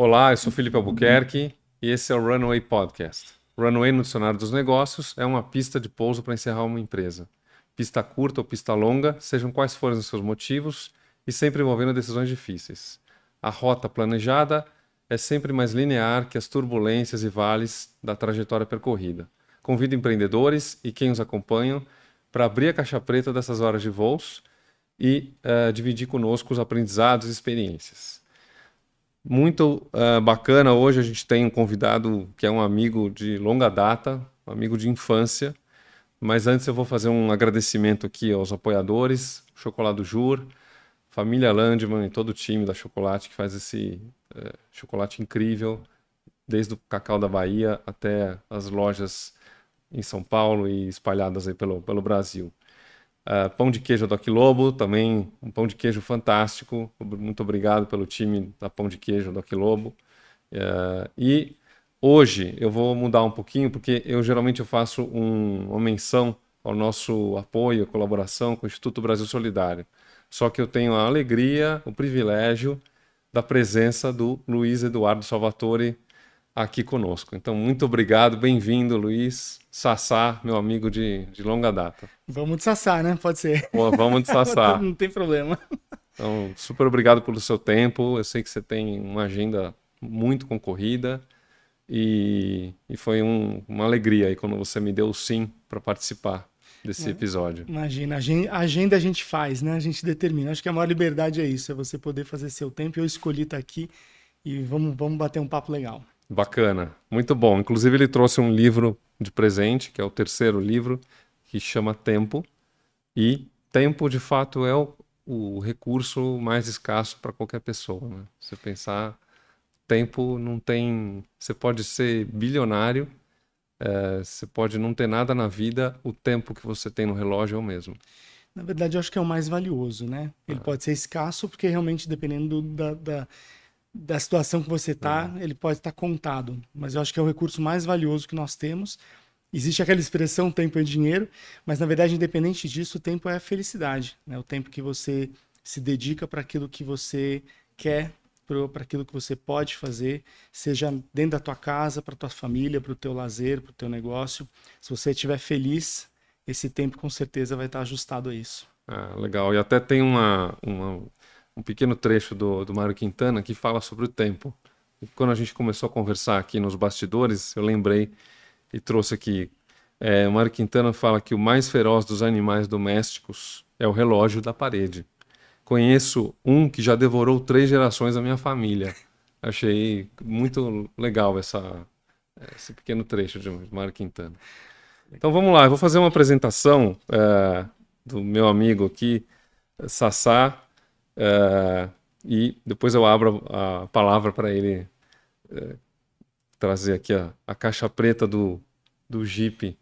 Olá, eu sou Felipe Albuquerque e esse é o Runway Podcast. Runway no dicionário dos negócios é uma pista de pouso para encerrar uma empresa. Pista curta ou pista longa, sejam quais forem os seus motivos e sempre envolvendo decisões difíceis. A rota planejada é sempre mais linear que as turbulências e vales da trajetória percorrida. Convido empreendedores e quem os acompanham para abrir a caixa preta dessas horas de voos e dividir conosco os aprendizados e experiências. Muito bacana. Hoje a gente tem um convidado que é um amigo de longa data, um amigo de infância. Mas antes eu vou fazer um agradecimento aqui aos apoiadores, Chocolate Jur, família Landman e todo o time da Chocolate que faz esse chocolate incrível, desde o Cacau da Bahia até as lojas em São Paulo e espalhadas aí pelo Brasil. Pão de queijo Doc Lobo, também um pão de queijo fantástico. Muito obrigado pelo time da Pão de Queijo Doc Lobo. E hoje eu vou mudar um pouquinho, porque eu geralmente faço uma menção ao nosso apoio, colaboração com o Instituto Brasil Solidário. Só que eu tenho a alegria, o privilégio da presença do Luiz Eduardo Salvatore aqui conosco. Então, muito obrigado, bem-vindo, Luiz. Sassá, meu amigo de longa data. Vamos de Sassá, né? Pode ser. Pô, vamos de Sassá. Não tem problema. Então, super obrigado pelo seu tempo. Eu sei que você tem uma agenda muito concorrida e foi uma alegria aí quando você me deu o sim para participar desse episódio. Imagina, a agenda a gente faz, né? A gente determina. Acho que a maior liberdade é isso, é você poder fazer seu tempo. Eu escolhi estar aqui e vamos bater um papo legal. Bacana, muito bom. Inclusive ele trouxe um livro de presente, que é o terceiro livro, que chama Tempo. E tempo, de fato, é o recurso mais escasso para qualquer pessoa, né? Você pensar, tempo não tem. Você pode ser bilionário, você pode não ter nada na vida, o tempo que você tem no relógio é o mesmo. Na verdade, eu acho que é o mais valioso, né? Ele pode ser escasso, porque realmente, dependendo da situação que você tá, ele pode estar contado. Mas eu acho que é o recurso mais valioso que nós temos. Existe aquela expressão tempo é dinheiro, mas na verdade, independente disso, o tempo é a felicidade, né? O tempo que você se dedica para aquilo que você quer, para aquilo que você pode fazer, seja dentro da tua casa, para tua família, para o teu lazer, para o teu negócio. Se você estiver feliz, esse tempo com certeza vai estar ajustado a isso. Legal. E até tem um pequeno trecho do Mário Quintana que fala sobre o tempo. E quando a gente começou a conversar aqui nos bastidores, eu lembrei e trouxe aqui. O Mário Quintana fala que o mais feroz dos animais domésticos é o relógio da parede. Conheço um que já devorou 3 gerações da minha família. Achei muito legal esse pequeno trecho de Mário Quintana. Então vamos lá, eu vou fazer uma apresentação do meu amigo aqui, Sassá, e depois eu abro a palavra para ele trazer aqui a caixa preta do Jeep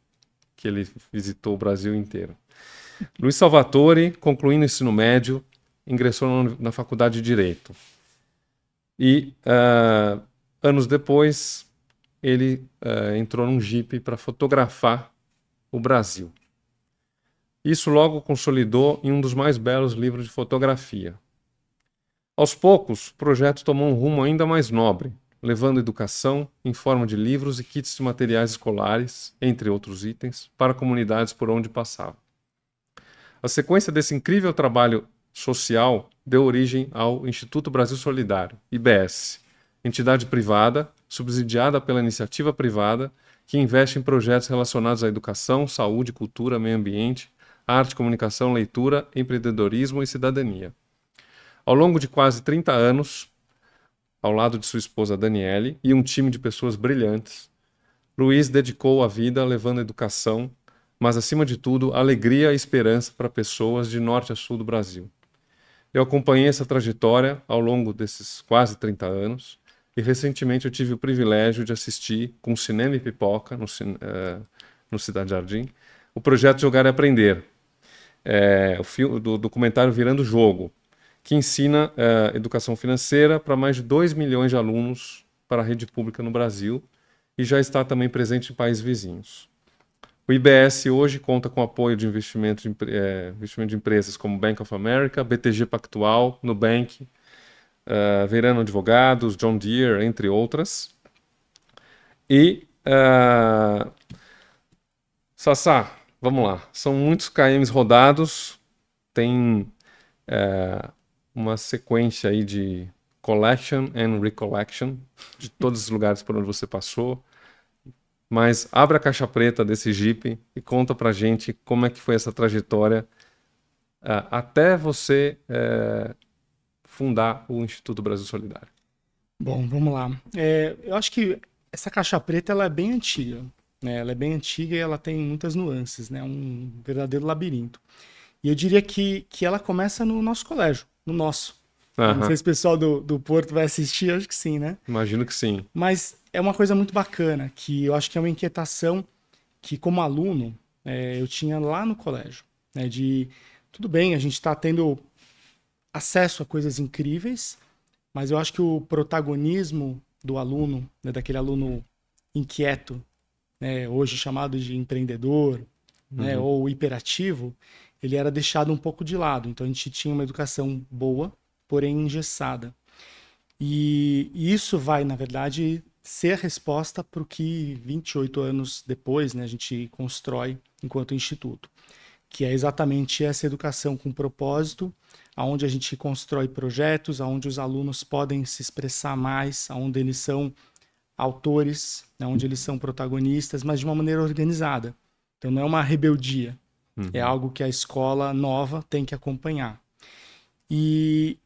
que ele visitou o Brasil inteiro. Luiz Salvatore, concluindo o ensino médio, ingressou na faculdade de Direito. E anos depois, ele entrou num Jeep para fotografar o Brasil. Isso logo consolidou em um dos mais belos livros de fotografia. Aos poucos, o projeto tomou um rumo ainda mais nobre, levando educação em forma de livros e kits de materiais escolares, entre outros itens, para comunidades por onde passava. A sequência desse incrível trabalho social deu origem ao Instituto Brasil Solidário, IBS, entidade privada, subsidiada pela iniciativa privada, que investe em projetos relacionados à educação, saúde, cultura, meio ambiente, arte, comunicação, leitura, empreendedorismo e cidadania. Ao longo de quase 30 anos, ao lado de sua esposa Daniele e um time de pessoas brilhantes, Luiz dedicou a vida levando educação, mas acima de tudo, alegria e esperança para pessoas de norte a sul do Brasil. Eu acompanhei essa trajetória ao longo desses quase 30 anos e recentemente eu tive o privilégio de assistir com Cinema e Pipoca no Cidade Jardim o projeto Jogar e Aprender, do documentário Virando Jogo, que ensina educação financeira para mais de 2 milhões de alunos para a rede pública no Brasil e já está também presente em países vizinhos. O IBS hoje conta com apoio de investimento de empresas como Bank of America, BTG Pactual, Nubank, Verano Advogados, John Deere, entre outras. E, Sassá, vamos lá. São muitos KMs rodados, tem uma sequência aí de collection and recollection de todos os lugares por onde você passou. Mas abre a caixa preta desse Jeep e conta pra gente como é que foi essa trajetória até você fundar o Instituto Brasil Solidário. Bom, vamos lá. Eu acho que essa caixa preta ela é bem antiga, né? Ela é bem antiga e ela tem muitas nuances, né? Um verdadeiro labirinto. E eu diria que ela começa no nosso colégio, no nosso. Não sei se o pessoal do Porto vai assistir, acho que sim, né? Imagino que sim. Mas é uma coisa muito bacana, que eu acho que é uma inquietação que, como aluno, eu tinha lá no colégio, né? Tudo bem, a gente está tendo acesso a coisas incríveis, mas eu acho que o protagonismo do aluno, né, daquele aluno inquieto, né, hoje chamado de empreendedor, né, ou hiperativo, ele era deixado um pouco de lado. Então a gente tinha uma educação boa, porém engessada. E isso vai, na verdade, ser a resposta para o que 28 anos depois, né, a gente constrói enquanto instituto, que é exatamente essa educação com propósito, onde a gente constrói projetos, onde os alunos podem se expressar mais, onde eles são autores, onde eles são protagonistas, mas de uma maneira organizada. Então não é uma rebeldia, é algo que a escola nova tem que acompanhar. E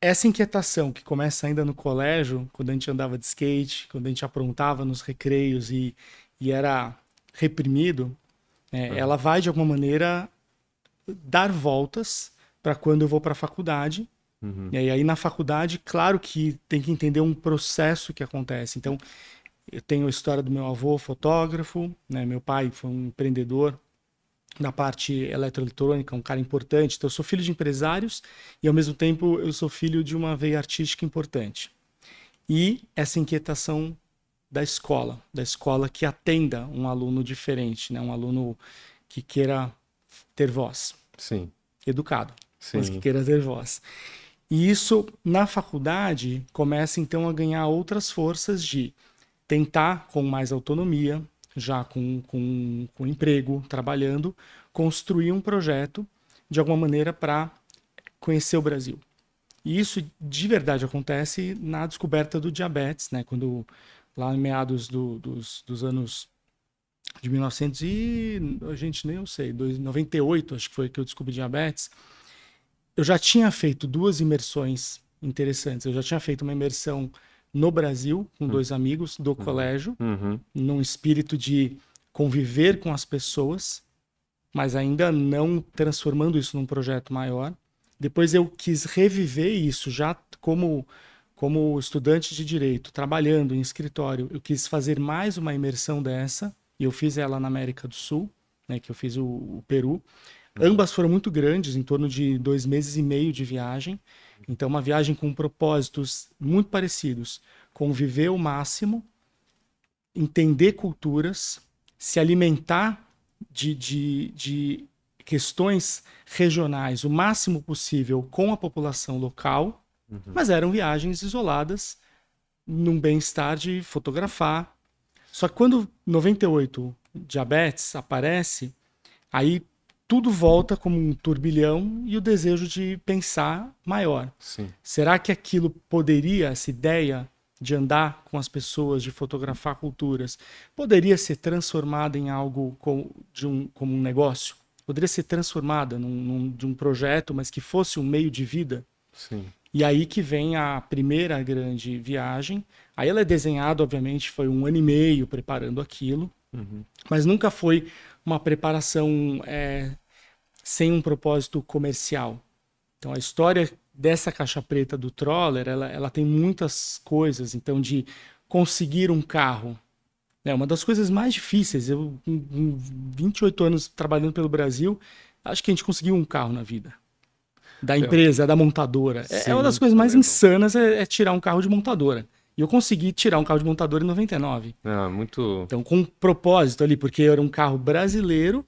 essa inquietação que começa ainda no colégio, quando a gente andava de skate, quando a gente aprontava nos recreios e era reprimido, ela vai de alguma maneira dar voltas para quando eu vou para a faculdade. E aí na faculdade, claro que tem que entender um processo que acontece. Então, eu tenho a história do meu avô, fotógrafo, né? Meu pai foi um empreendedor na parte eletroeletrônica, um cara importante. Então, eu sou filho de empresários e, ao mesmo tempo, eu sou filho de uma veia artística importante. E essa inquietação da escola que atenda um aluno diferente, né? Um aluno que queira ter voz. Sim. Educado, Sim. mas que queira ter voz. E isso, na faculdade, começa então a ganhar outras forças de tentar, com mais autonomia, já com emprego, trabalhando, construir um projeto, de alguma maneira, para conhecer o Brasil. E isso, de verdade, acontece na descoberta do diabetes, né? Quando, lá em meados dos anos de 1900 e... a gente nem eu sei, 98, acho que foi que eu descobri diabetes. Eu já tinha feito 2 imersões interessantes. Eu já tinha feito uma imersão no Brasil, com 2 amigos do colégio, num espírito de conviver com as pessoas, mas ainda não transformando isso num projeto maior. Depois eu quis reviver isso, já como estudante de direito, trabalhando em escritório. Eu quis fazer mais uma imersão dessa, e eu fiz ela na América do Sul, né, que eu fiz o Peru. Ambas foram muito grandes, em torno de 2 meses e meio de viagem. Então, uma viagem com propósitos muito parecidos. Conviver o máximo, entender culturas, se alimentar de questões regionais o máximo possível com a população local, mas eram viagens isoladas, num bem-estar de fotografar. Só que quando 98 diabetes aparece, aí tudo volta como um turbilhão e o desejo de pensar maior. Sim. Será que aquilo poderia, essa ideia de andar com as pessoas, de fotografar culturas, poderia ser transformada em algo como um negócio? Poderia ser transformada de um projeto, mas que fosse um meio de vida? Sim. E aí que vem a primeira grande viagem. Aí ela é desenhada, obviamente, foi 1 ano e meio preparando aquilo, mas nunca foi uma preparação sem um propósito comercial. Então a história dessa caixa preta do Troller, ela tem muitas coisas. Então, de conseguir um carro, né? Uma das coisas mais difíceis. Eu, com 28 anos trabalhando pelo Brasil, acho que a gente conseguiu um carro na vida. Da empresa, da montadora. Sim, uma das coisas mais insanas é tirar um carro de montadora. E eu consegui tirar um carro de montadora em 99. Muito... Então, com um propósito ali, porque era um carro brasileiro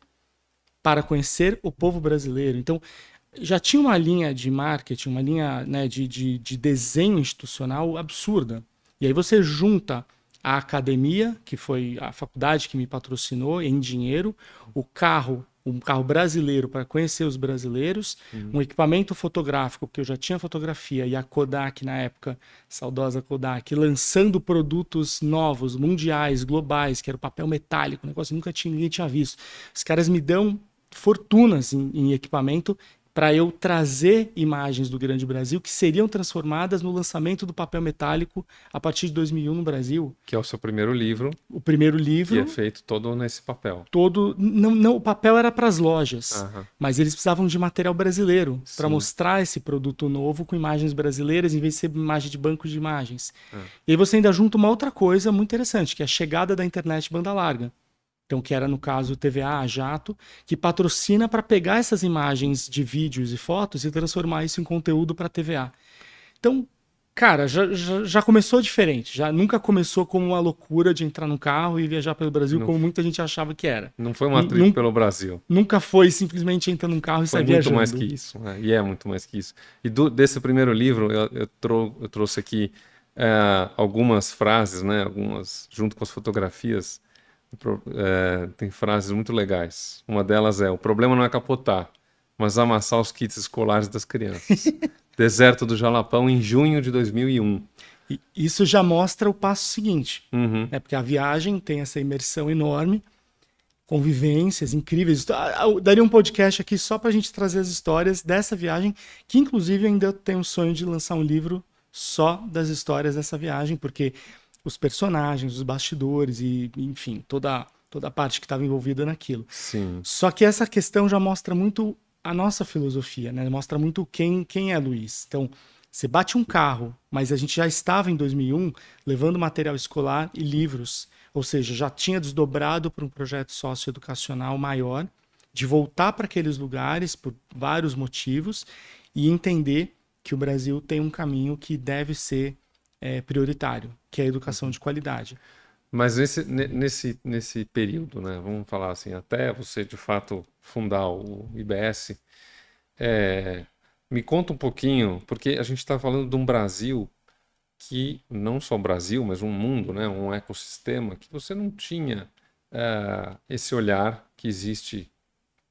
para conhecer o povo brasileiro. Então, já tinha uma linha de marketing, uma linha, né, de desenho institucional absurda. E aí você junta a academia, que foi a faculdade que me patrocinou em dinheiro, o carro, um carro brasileiro para conhecer os brasileiros, um equipamento fotográfico, porque eu já tinha fotografia, e a Kodak na época, saudosa Kodak, lançando produtos novos, mundiais, globais, que era o papel metálico, um negócio que ninguém tinha visto. Os caras me dão fortunas em equipamento para eu trazer imagens do Grande Brasil que seriam transformadas no lançamento do papel metálico a partir de 2001 no Brasil. Que é o seu primeiro livro. O primeiro livro. Que é feito todo nesse papel. Todo. Não, o papel era para as lojas, Aham. mas eles precisavam de material brasileiro para mostrar esse produto novo com imagens brasileiras em vez de ser imagem de banco de imagens. E aí você ainda junta uma outra coisa muito interessante, que é a chegada da internet banda larga. Então, que era, no caso, o TVA, a Jato, que patrocina para pegar essas imagens de vídeos e fotos e transformar isso em conteúdo para TVA. Então, cara, já começou diferente. Já nunca começou como uma loucura de entrar num carro e viajar pelo Brasil, como muita gente achava que era. Não foi uma trip pelo Brasil. Nunca foi simplesmente entrar num carro e sair viajando. Foi muito mais que isso, né? E é muito mais que isso. E desse primeiro livro, eu trouxe aqui algumas frases, né? Algumas, junto com as fotografias. Tem frases muito legais. Uma delas é: o problema não é capotar, mas amassar os kits escolares das crianças. Deserto do Jalapão, em junho de 2001. E isso já mostra o passo seguinte. Uhum. Porque a viagem tem essa imersão enorme, convivências incríveis. Daria um podcast aqui só para a gente trazer as histórias dessa viagem, que inclusive ainda eu tenho o sonho de lançar um livro só das histórias dessa viagem, porque os personagens, os bastidores e, enfim, toda a parte que estava envolvida naquilo. Sim. Só que essa questão já mostra muito a nossa filosofia, né? Mostra muito quem é Luiz. Então, você bate um carro, mas a gente já estava em 2001 levando material escolar e livros, ou seja, já tinha desdobrado para um projeto socioeducacional maior, de voltar para aqueles lugares por vários motivos e entender que o Brasil tem um caminho que deve ser prioritário, que é a educação de qualidade. Mas nesse período, né, vamos falar assim, até você de fato fundar o IBS, me conta um pouquinho, porque a gente está falando de um Brasil que, não só o Brasil, mas um mundo, né, um ecossistema, que você não tinha esse olhar que existe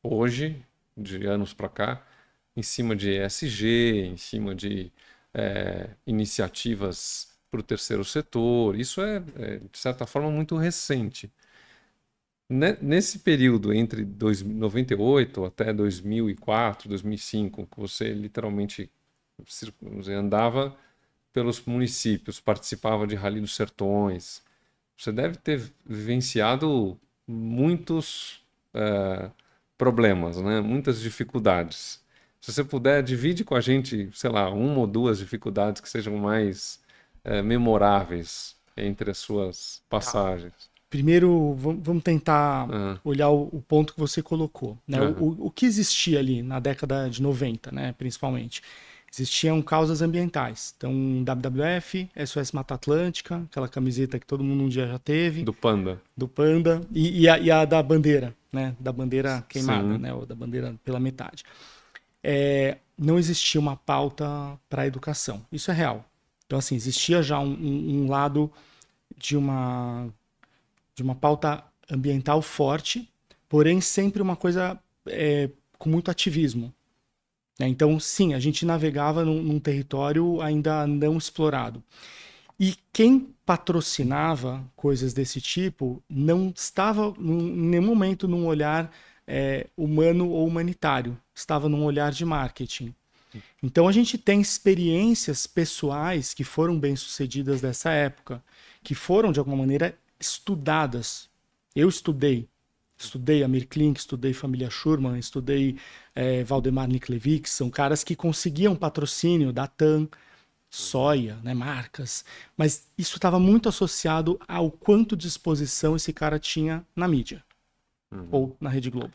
hoje, de anos para cá, em cima de ESG, em cima de iniciativas para o terceiro setor. Isso de certa forma, muito recente. Nesse período entre 98 até 2004, 2005, que você literalmente andava pelos municípios, participava de Rally dos Sertões, você deve ter vivenciado muitos problemas, né? Muitas dificuldades. Se você puder, divide com a gente, sei lá, uma ou duas dificuldades que sejam mais memoráveis entre as suas passagens. Primeiro, vamos tentar olhar o ponto que você colocou. Né? O que existia ali na década de 90, né, principalmente? Existiam causas ambientais. Então, WWF, SOS Mata Atlântica, aquela camiseta que todo mundo um dia já teve. Do Panda. Do Panda. E a da bandeira, né? Da bandeira queimada, né? Ou da bandeira pela metade. Não existia uma pauta para a educação. Isso é real. Então, assim, existia já um lado de uma pauta ambiental forte, porém sempre uma coisa com muito ativismo. Então, sim, a gente navegava num território ainda não explorado. E quem patrocinava coisas desse tipo não estava em nenhum momento num olhar humano ou humanitário, estava num olhar de marketing. Então a gente tem experiências pessoais que foram bem-sucedidas dessa época, que foram, de alguma maneira, estudadas. Eu estudei Amir Klink, estudei Família Schurman, estudei Valdemar Niklevic, são caras que conseguiam patrocínio da TAM, Soia, né, marcas, mas isso estava muito associado ao quanto de exposição esse cara tinha na mídia, ou na Rede Globo,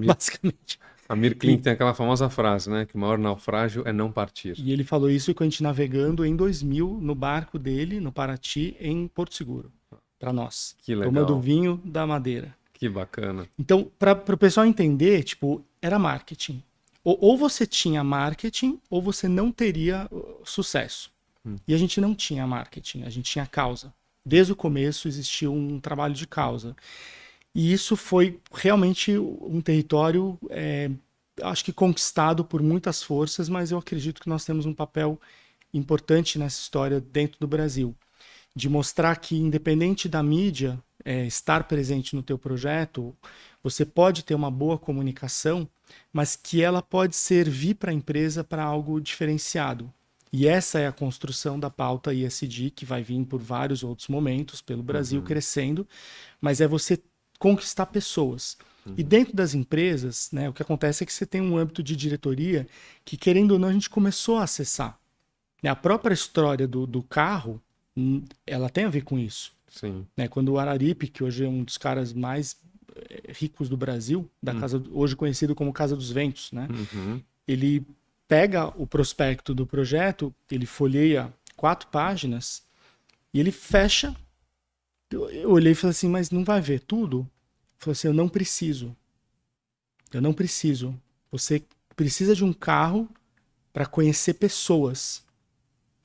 basicamente. Amir Klink tem aquela famosa frase, né, que o maior naufrágio é não partir. E ele falou isso com a gente navegando em 2000 no barco dele, no Paraty, em Porto Seguro, para nós. Que legal. Tomando vinho da Madeira. Que bacana. Então, para o pessoal entender, tipo, era marketing. Ou você tinha marketing, ou você não teria sucesso. E a gente não tinha marketing, a gente tinha causa. Desde o começo existia um trabalho de causa. E isso foi realmente um território, acho que conquistado por muitas forças, mas eu acredito que nós temos um papel importante nessa história dentro do Brasil. De mostrar que, independente da mídia estar presente no teu projeto, você pode ter uma boa comunicação, mas que ela pode servir para a empresa para algo diferenciado. E essa é a construção da pauta ESG, que vai vir por vários outros momentos pelo Brasil crescendo, mas é você conquistar pessoas. E dentro das empresas, né, o que acontece é que você tem um âmbito de diretoria que, querendo ou não, a gente começou a acessar. A própria história do carro, ela tem a ver com isso. Sim. Né? Quando o Araripe, que hoje é um dos caras mais ricos do Brasil, da casa, hoje conhecido como Casa dos Ventos, né? Ele pega o prospecto do projeto, ele folheia 4 páginas e ele fecha. Eu olhei e falei assim, mas não vai ver tudo? Ele falou assim, eu não preciso. Eu não preciso. Você precisa de um carro para conhecer pessoas.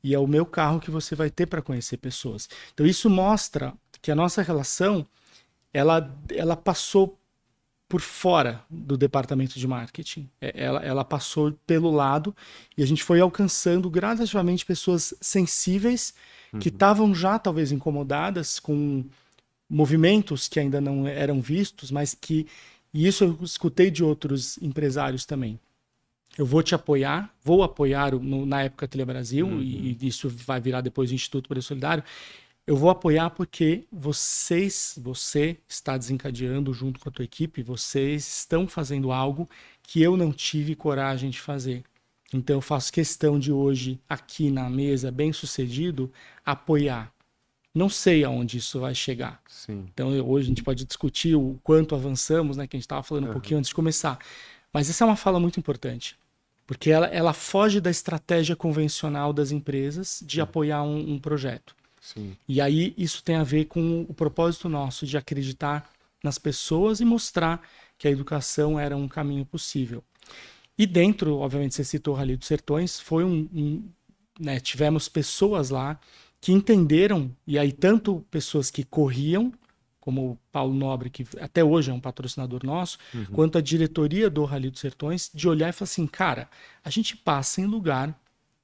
E é o meu carro que você vai ter para conhecer pessoas. Então isso mostra que a nossa relação, ela passou por fora do departamento de marketing. Ela passou pelo lado e a gente foi alcançando gradativamente pessoas sensíveis que estavam já talvez incomodadas com movimentos que ainda não eram vistos, mas que, e isso eu escutei de outros empresários também. Eu vou te apoiar, vou apoiar na época Telebrasil, e isso vai virar depois o Instituto Brasil Solidário. Eu vou apoiar porque você está desencadeando junto com a tua equipe, vocês estão fazendo algo que eu não tive coragem de fazer. Então eu faço questão de hoje, aqui na mesa, bem sucedido, apoiar. Não sei aonde isso vai chegar. Sim. Então hoje a gente pode discutir o quanto avançamos, né, que a gente estava falando um pouquinho antes de começar. Mas essa é uma fala muito importante. Porque ela foge da estratégia convencional das empresas de apoiar um projeto. Sim. E aí isso tem a ver com o propósito nosso de acreditar nas pessoas e mostrar que a educação era um caminho possível. E dentro, obviamente, você citou o Rally dos Sertões, foi né, tivemos pessoas lá que entenderam, e aí tanto pessoas que corriam, como o Paulo Nobre, que até hoje é um patrocinador nosso, quanto a diretoria do Rally dos Sertões, de olhar e falar assim, cara, a gente passa em lugar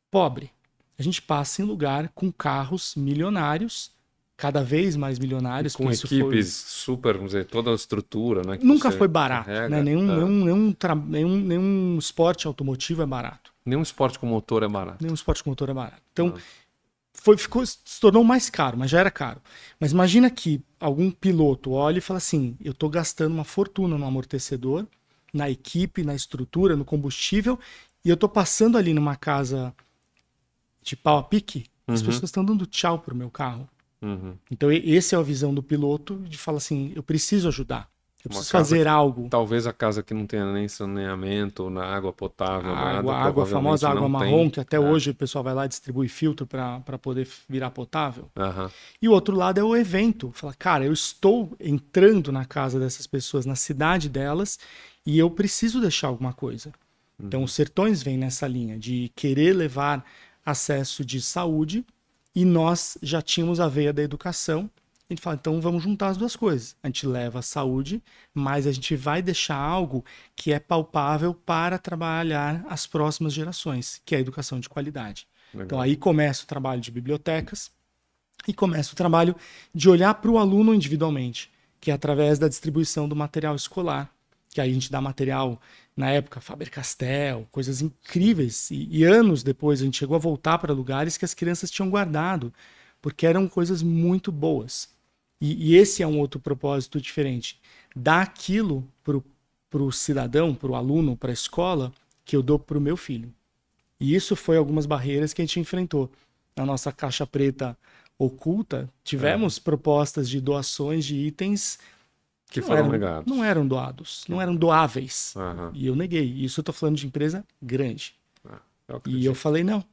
pobre. A gente passa em lugar com carros milionários, cada vez mais milionários. Com equipes super, vamos dizer, toda a estrutura, né? Nunca foi barato, carrega, né? Nenhum esporte automotivo é barato. Nenhum esporte com motor é barato. Nenhum esporte com motor é barato. Então, se tornou mais caro, mas já era caro. Mas imagina que algum piloto olha e fala assim, eu estou gastando uma fortuna no amortecedor, na equipe, na estrutura, no combustível, e eu estou passando ali numa casa de pau a pique, as pessoas estão dando tchau pro meu carro. Então essa é a visão do piloto, de falar assim, eu preciso ajudar. Eu preciso fazer algo. Talvez a casa que não tenha nem saneamento, na água potável, a famosa água marrom, que até hoje o pessoal vai lá e distribui filtro para poder virar potável. E o outro lado é o evento. Fala, cara, eu estou entrando na casa dessas pessoas, na cidade delas, e eu preciso deixar alguma coisa. Então os Sertões vêm nessa linha de querer levar acesso de saúde, e nós já tínhamos a veia da educação. A gente fala, então vamos juntar as duas coisas. A gente leva a saúde, mas a gente vai deixar algo que é palpável para trabalhar as próximas gerações, que é a educação de qualidade. Legal. Então aí começa o trabalho de bibliotecas e começa o trabalho de olhar para o aluno individualmente, que é através da distribuição do material escolar, que aí a gente dá material, na época, Faber-Castell, coisas incríveis. E anos depois a gente chegou a voltar para lugares que as crianças tinham guardado, porque eram coisas muito boas. E esse é um outro propósito diferente. Dar aquilo para o cidadão, para o aluno, para a escola, que eu dou para o meu filho. E isso foi algumas barreiras que a gente enfrentou. Na nossa caixa preta oculta, tivemos propostas de doações de itens que foram negados. Não eram doados, não eram doáveis. E eu neguei. Isso eu estou falando de empresa grande. E eu falei não.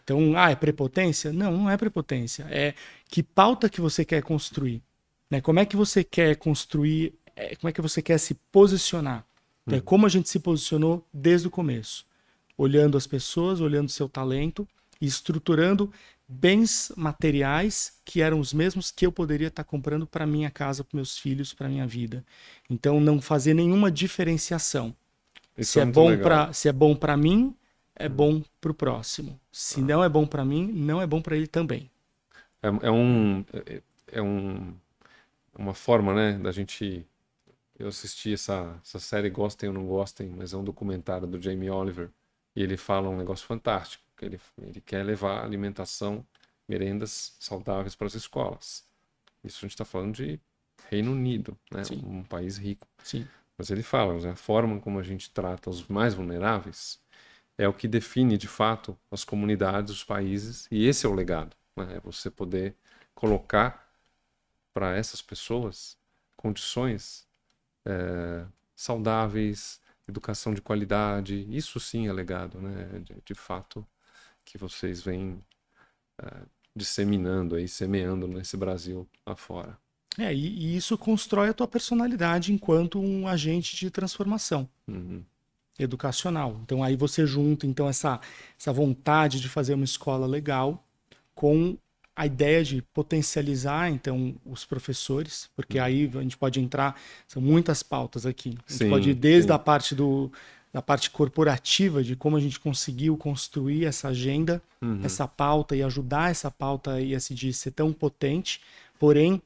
Então, é prepotência? Não, não é prepotência. É que pauta que você quer construir. Né? Como é que você quer construir, como é que você quer se posicionar? Então, é como a gente se posicionou desde o começo, olhando as pessoas, olhando o seu talento e estruturando bens materiais que eram os mesmos que eu poderia estar comprando para minha casa, para meus filhos, para minha vida. Então, não fazer nenhuma diferenciação. Isso é muito legal. Se é bom para mim, é bom para o próximo. Se não é bom para mim, não é bom para ele também. É uma forma, né, da gente. Eu assisti essa série, gostem ou não gostem, mas é um documentário do Jamie Oliver. E ele fala um negócio fantástico, que ele quer levar alimentação, merendas saudáveis para as escolas. Isso a gente está falando de Reino Unido, né? Sim. Um país rico. Sim. Mas ele fala, né, a forma como a gente trata os mais vulneráveis é o que define, de fato, as comunidades, os países, e esse é o legado, né? É você poder colocar para essas pessoas condições saudáveis, educação de qualidade. Isso sim é legado, né? De fato, que vocês vêm disseminando aí, semeando nesse Brasil afora. E isso constrói a tua personalidade enquanto um agente de transformação educacional. Então aí você junta então essa vontade de fazer uma escola legal com a ideia de potencializar então os professores, porque aí a gente pode entrar, são muitas pautas aqui. A gente pode ir desde a parte da parte corporativa, de como a gente conseguiu construir essa agenda, essa pauta e ajudar essa pauta a ISD ser tão potente, porém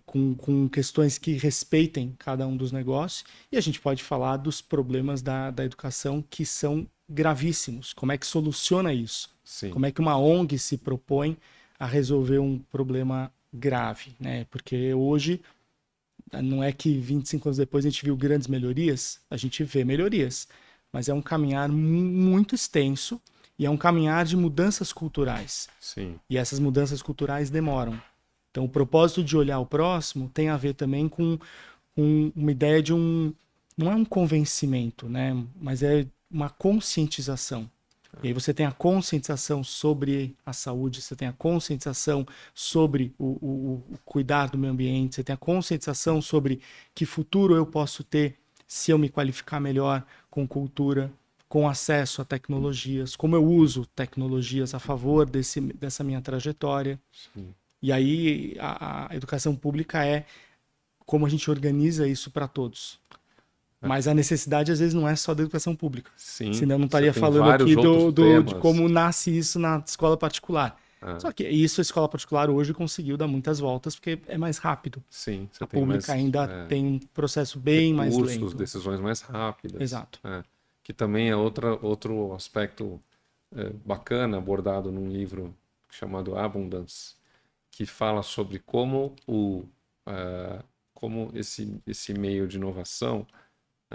com questões que respeitem cada um dos negócios. E a gente pode falar dos problemas da educação que são gravíssimos. Como é que soluciona isso? Sim. Como é que uma ONG se propõe a resolver um problema grave, né? Porque hoje não é que 25 anos depois a gente viu grandes melhorias, a gente vê melhorias, mas é um caminhar muito extenso e é um caminhar de mudanças culturais. Sim. E essas mudanças culturais demoram. Então, o propósito de olhar o próximo tem a ver também com uma ideia de não é um convencimento, né? Mas é uma conscientização. E aí você tem a conscientização sobre a saúde, você tem a conscientização sobre o cuidar do meio ambiente, você tem a conscientização sobre que futuro eu posso ter se eu me qualificar melhor com cultura, com acesso a tecnologias, como eu uso tecnologias a favor dessa minha trajetória. Sim. E aí a educação pública é como a gente organiza isso para todos. Mas a necessidade, às vezes, não é só da educação pública. Sim, senão eu não estaria falando aqui de como nasce isso na escola particular. Só que isso a escola particular hoje conseguiu dar muitas voltas, porque é mais rápido. Sim, a pública ainda tem um processo bem mais lento. Decisões mais rápidas. Exato. Que também é outro aspecto bacana abordado num livro chamado Abundance, que fala sobre como esse meio de inovação,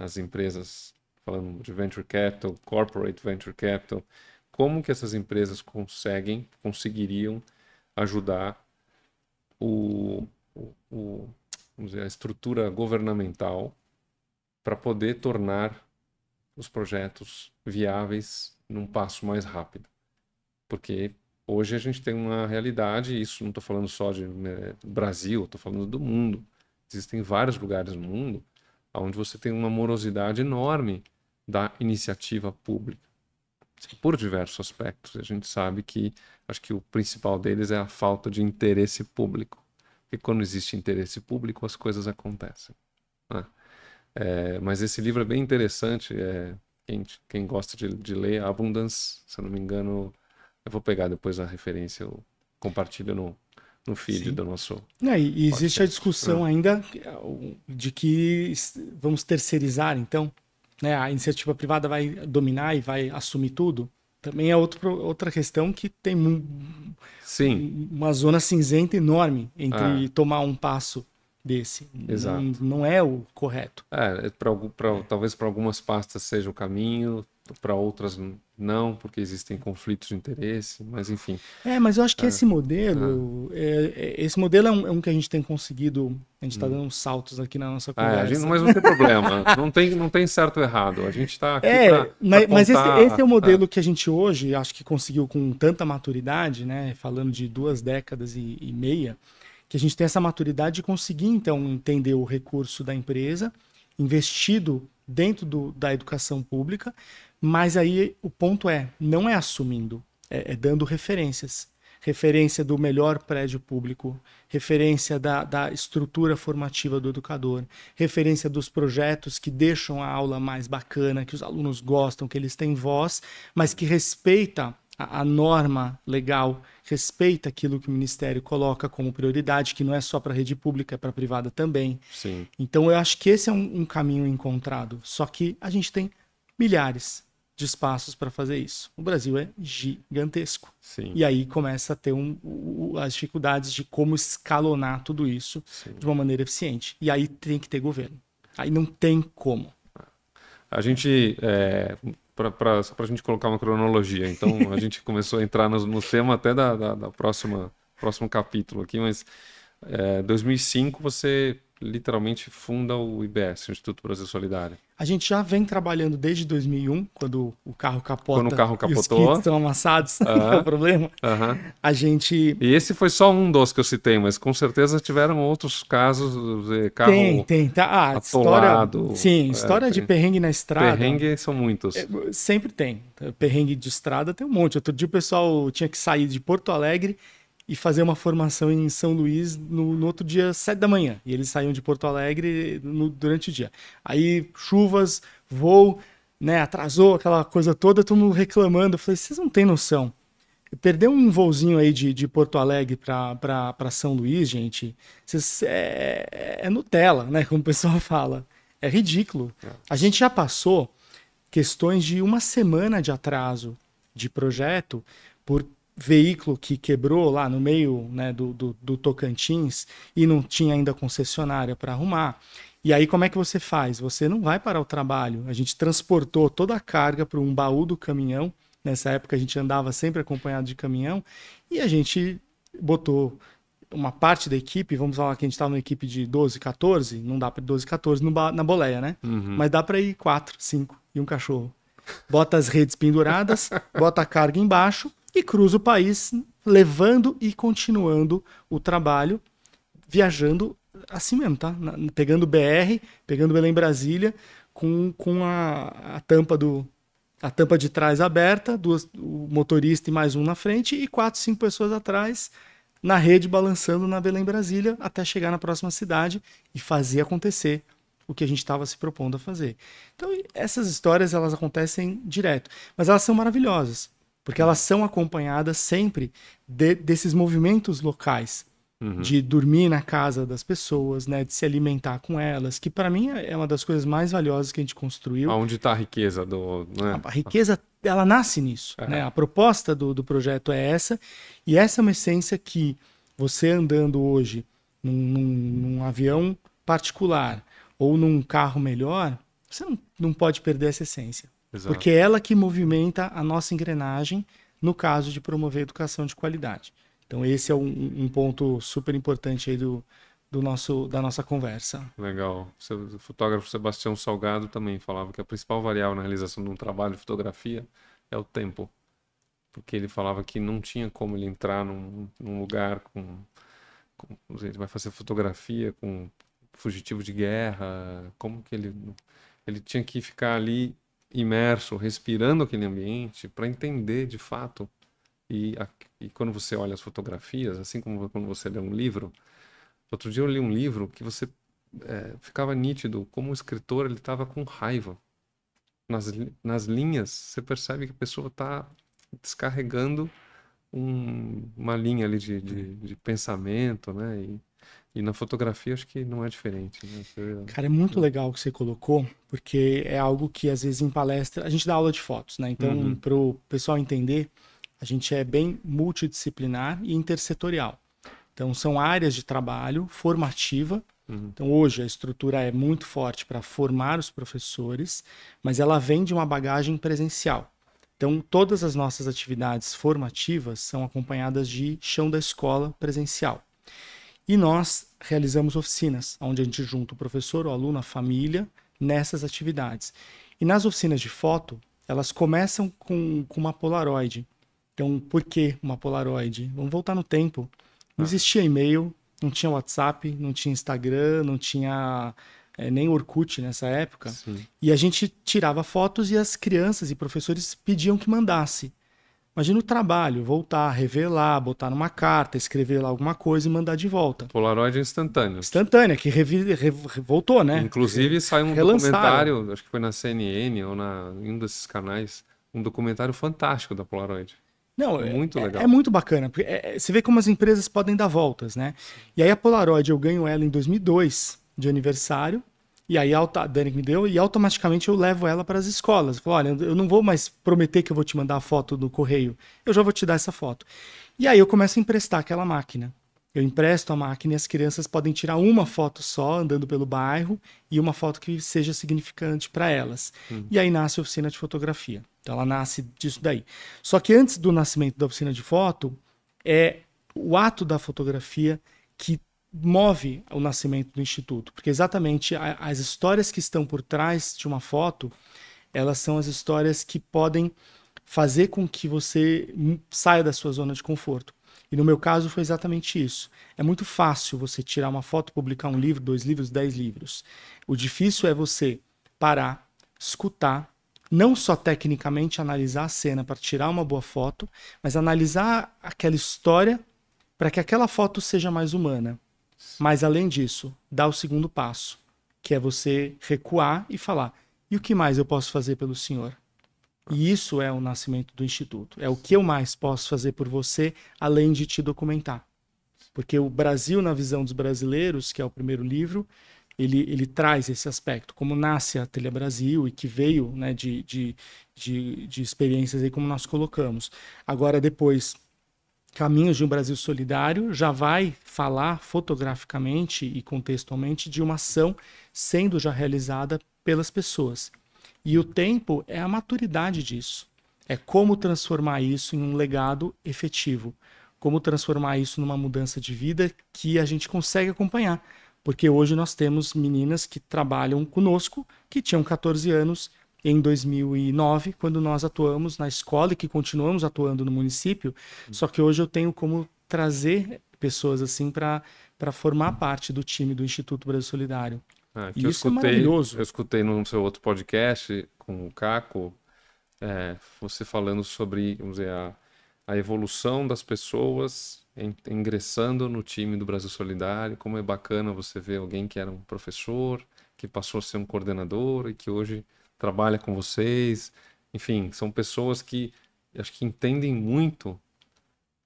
as empresas, falando de venture capital, corporate venture capital, como que essas empresas conseguiriam ajudar vamos dizer, a estrutura governamental para poder tornar os projetos viáveis num passo mais rápido. Porque hoje a gente tem uma realidade, isso não estou falando só de Brasil, estou falando do mundo. Existem vários lugares no mundo onde você tem uma morosidade enorme da iniciativa pública, por diversos aspectos. A gente sabe que, acho que o principal deles é a falta de interesse público. Porque quando existe interesse público, as coisas acontecem, né? Mas esse livro é bem interessante. Quem gosta de ler, Abundance, se eu não me engano, eu vou pegar depois a referência, eu compartilho no feed do nosso... E existe a discussão ainda de que vamos terceirizar, então, né? A iniciativa privada vai dominar e vai assumir tudo. Também é outra questão que tem uma zona cinzenta enorme entre tomar um passo desse. Exato. Não é o correto. Talvez para algumas pastas seja o caminho, para outras não, porque existem conflitos de interesse, mas enfim. Mas eu acho que esse modelo é um que a gente tem conseguido, a gente está dando uns saltos aqui na nossa conversa. Mas não tem problema, não tem certo ou errado, a gente está aqui mas esse é o modelo que a gente hoje, acho que conseguiu com tanta maturidade, né, falando de 2 décadas e meia, que a gente tem essa maturidade de conseguir, então, entender o recurso da empresa investido dentro da educação pública, mas aí o ponto não é assumindo, é dando referências. Referência do melhor prédio público, referência da estrutura formativa do educador, referência dos projetos que deixam a aula mais bacana, que os alunos gostam, que eles têm voz, mas que respeita a norma legal, respeita aquilo que o Ministério coloca como prioridade, que não é só para a rede pública, é para a privada também. Sim. Então eu acho que esse é um caminho encontrado, só que a gente tem milhares de espaços para fazer isso. O Brasil é gigantesco. Sim. E aí começa a ter as dificuldades de como escalonar tudo isso de uma maneira eficiente. E aí tem que ter governo. Aí não tem como. A gente, só para a gente colocar uma cronologia, então a gente começou a entrar no tema até da próximo capítulo aqui, mas 2005 você literalmente funda o IBS, o Instituto Brasil Solidário. A gente já vem trabalhando desde 2001, quando o carro capota Quando o carro capotou, e os kits estão amassados, não é o problema. A gente... E esse foi só um dos que eu citei, mas com certeza tiveram outros casos, carro tem. atolado. História de perrengue na estrada. Perrengue são muitos. Sempre tem. Perrengue de estrada tem um monte. Outro dia o pessoal tinha que sair de Porto Alegre e fazer uma formação em São Luís no outro dia, 7 da manhã. E eles saíam de Porto Alegre durante o dia. Aí, chuvas, voo, né, atrasou aquela coisa toda, todo mundo reclamando. Eu falei, vocês não têm noção. Perder um voozinho aí de Porto Alegre para São Luís, gente, é Nutella, né, como o pessoal fala. É ridículo. A gente já passou questões de uma semana de atraso de projeto por veículo que quebrou lá no meio, né, do Tocantins e não tinha ainda concessionária para arrumar. E aí como é que você faz? Você não vai parar o trabalho. A gente transportou toda a carga para um baú do caminhão. Nessa época a gente andava sempre acompanhado de caminhão e a gente botou uma parte da equipe, vamos falar que a gente estava numa equipe de 12, 14, não dá para 12, 14 na boleia, né? Mas dá para ir 4, 5 e um cachorro. Bota as redes penduradas, bota a carga embaixo e cruza o país, levando e continuando o trabalho, viajando assim mesmo, tá? Pegando BR, pegando Belém-Brasília, com a tampa de trás aberta, o motorista e mais um na frente, e 4, 5 pessoas atrás, na rede, balançando na Belém-Brasília, até chegar na próxima cidade e fazer acontecer o que a gente estava se propondo a fazer. Então, essas histórias, elas acontecem direto, mas elas são maravilhosas, porque elas são acompanhadas sempre desses movimentos locais, de dormir na casa das pessoas, né, de se alimentar com elas, que para mim é uma das coisas mais valiosas que a gente construiu. Aonde está a riqueza né? A riqueza, ela nasce nisso, né? A proposta do projeto é essa, e essa é uma essência que você andando hoje num avião particular ou num carro melhor, você não pode perder essa essência. Exato. Porque é ela que movimenta a nossa engrenagem no caso de promover educação de qualidade. Então esse é um ponto super importante aí da nossa conversa. Legal. O fotógrafo Sebastião Salgado também falava que a principal variável na realização de um trabalho de fotografia é o tempo. Porque ele falava que não tinha como ele entrar num lugar ele vai fazer fotografia com fugitivo de guerra, como que ele tinha que ficar ali imerso, respirando aquele ambiente para entender de fato. E quando você olha as fotografias, assim como quando você lê um livro, outro dia eu li um livro que você ficava nítido como o escritor ele estava com raiva. Nas linhas, você percebe que a pessoa está descarregando uma linha ali de pensamento, né? E na fotografia acho que não é diferente, né? Cara, é muito legal o que você colocou, porque é algo que às vezes em palestra, a gente dá aula de fotos, né? Então, para o pessoal entender, a gente é bem multidisciplinar e intersetorial. Então, são áreas de trabalho formativa. Então, hoje a estrutura é muito forte para formar os professores, mas ela vem de uma bagagem presencial. Então, todas as nossas atividades formativas são acompanhadas de chão da escola presencial. E nós realizamos oficinas, onde a gente junta o professor, o aluno, a família, nessas atividades. E nas oficinas de foto, elas começam com uma Polaroid. Então, por que uma Polaroid? Vamos voltar no tempo. Não existia e-mail, não tinha WhatsApp, não tinha Instagram, não tinha nem Orkut nessa época. Sim. E a gente tirava fotos e as crianças e professores pediam que mandasse. Imagina o trabalho, voltar, revelar, botar numa carta, escrever lá alguma coisa e mandar de volta. Polaroid é instantâneo. Instantânea, que voltou, né? Inclusive saiu um Relançaram. documentário, acho que foi na CNN ou em um desses canais, um documentário fantástico da Polaroid. Não, Muito legal. é muito bacana. Porque você vê como as empresas podem dar voltas, né? E aí a Polaroid, eu ganho ela em 2002, de aniversário. E aí a Dani me deu, e automaticamente eu levo ela para as escolas. Eu falo, olha, eu não vou mais prometer que eu vou te mandar a foto do correio. Eu já vou te dar essa foto. E aí eu começo a emprestar aquela máquina. Eu empresto a máquina e as crianças podem tirar uma foto só, andando pelo bairro, e uma foto que seja significante para elas. E aí nasce a oficina de fotografia. Então ela nasce disso daí. Só que antes do nascimento da oficina de foto, é o ato da fotografia que move o nascimento do Instituto. Porque exatamente as histórias que estão por trás de uma foto, elas são as histórias que podem fazer com que você saia da sua zona de conforto. E no meu caso foi exatamente isso. É muito fácil você tirar uma foto, publicar um livro, 2 livros, 10 livros. O difícil é você parar, escutar, não só tecnicamente analisar a cena para tirar uma boa foto, mas analisar aquela história para que aquela foto seja mais humana. Mas além disso, dar o segundo passo, que é você recuar e falar: e o que mais eu posso fazer pelo senhor? E isso é o nascimento do Instituto. É o que eu mais posso fazer por você, além de te documentar. Porque o Brasil, na visão dos brasileiros, que é o primeiro livro, ele traz esse aspecto. Como nasce a Telha Brasil e que veio, né, de experiências aí como nós colocamos. Agora, depois, Caminhos de um Brasil Solidário já vai falar fotograficamente e contextualmente de uma ação sendo já realizada pelas pessoas. E o tempo é a maturidade disso. É como transformar isso em um legado efetivo. Como transformar isso numa mudança de vida que a gente consegue acompanhar. Porque hoje nós temos meninas que trabalham conosco, que tinham 14 anos em 2009, quando nós atuamos na escola e que continuamos atuando no município. Só que hoje eu tenho como trazer pessoas assim para formar parte do time do Instituto Brasil Solidário. E isso é maravilhoso. Eu escutei no seu outro podcast com o Caco, você falando sobre, vamos dizer, a evolução das pessoas ingressando no time do Brasil Solidário, como é bacana você ver alguém que era um professor, que passou a ser um coordenador e que hoje trabalha com vocês. Enfim, são pessoas que acho que entendem muito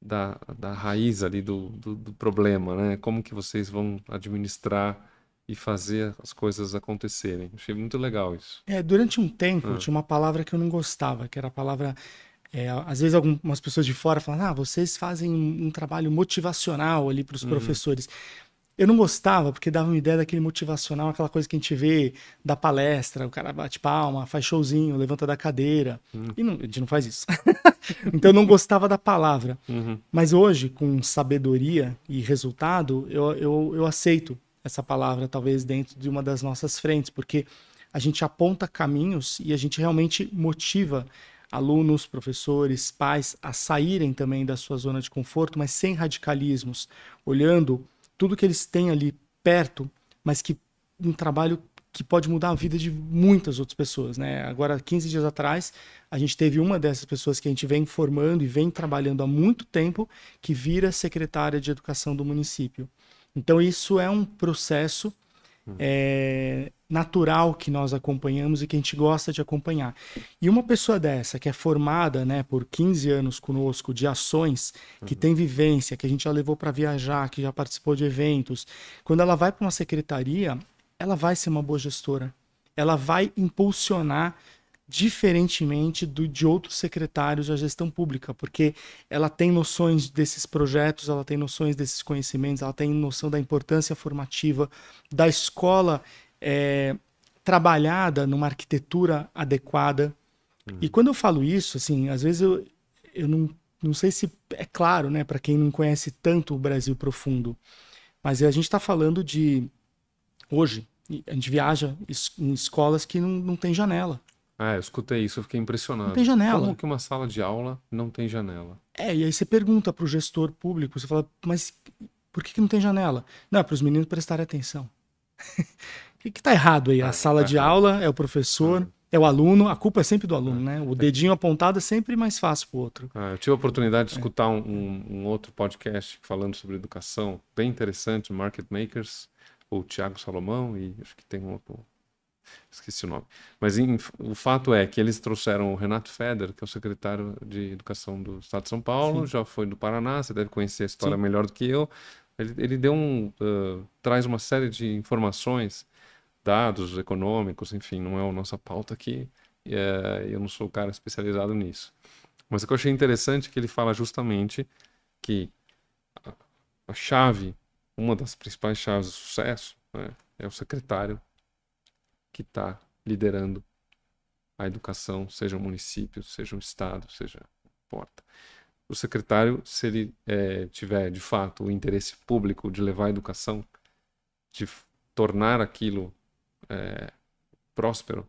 da raiz ali do problema, né? Como que vocês vão administrar e fazer as coisas acontecerem. Achei muito legal isso. Durante um tempo, tinha uma palavra que eu não gostava, que era a palavra... às vezes algumas pessoas de fora falam: vocês fazem um trabalho motivacional ali para os professores. Eu não gostava, porque dava uma ideia daquele motivacional, aquela coisa que a gente vê da palestra, o cara bate palma, faz showzinho, levanta da cadeira. E não, a gente não faz isso. Então eu não gostava da palavra. Mas hoje, com sabedoria e resultado, eu aceito essa palavra, talvez dentro de uma das nossas frentes, porque a gente aponta caminhos e a gente realmente motiva alunos, professores, pais a saírem também da sua zona de conforto, mas sem radicalismos, olhando tudo que eles têm ali perto, mas que um trabalho que pode mudar a vida de muitas outras pessoas, né? Agora, 15 dias atrás, a gente teve uma dessas pessoas que a gente vem formando e vem trabalhando há muito tempo, que vira secretária de Educação do município. Então, isso é um processo natural que nós acompanhamos e que a gente gosta de acompanhar. E uma pessoa dessa, que é formada, né, por 15 anos conosco, de ações, que tem vivência, que a gente já levou para viajar, que já participou de eventos, quando ela vai para uma secretaria, ela vai ser uma boa gestora. Ela vai impulsionar diferentemente de outros secretários da gestão pública, porque ela tem noções desses projetos, ela tem noções desses conhecimentos, ela tem noção da importância formativa da escola trabalhada numa arquitetura adequada. E quando eu falo isso, assim, às vezes eu não sei se é claro, né, para quem não conhece tanto o Brasil profundo, mas a gente está falando de, hoje, a gente viaja em escolas que não tem janela. Eu escutei isso, eu fiquei impressionado. Não tem janela. Como que uma sala de aula não tem janela? E aí você pergunta para o gestor público, você fala: mas por que não tem janela? Não, é para os meninos prestarem atenção. que está errado aí? A sala de aula, é o professor, é o aluno, a culpa é sempre do aluno, né? O dedinho apontado é sempre mais fácil para o outro. Eu tive a oportunidade de escutar um outro podcast falando sobre educação, bem interessante, Market Makers, o Thiago Salomão, e acho que tem um outro, esqueci o nome. Mas o fato é que eles trouxeram o Renato Feder, que é o secretário de Educação do Estado de São Paulo, já foi do Paraná, você deve conhecer a história melhor do que eu. Ele deu traz uma série de informações, dados econômicos, enfim, não é a nossa pauta aqui, eu não sou o cara especializado nisso. Mas o que eu achei interessante é que ele fala justamente que a chave, uma das principais chaves do sucesso, né, é o secretário que está liderando a educação, seja um município, seja um estado, seja importa. O secretário, se ele tiver de fato o interesse público de levar a educação, de tornar aquilo próspero,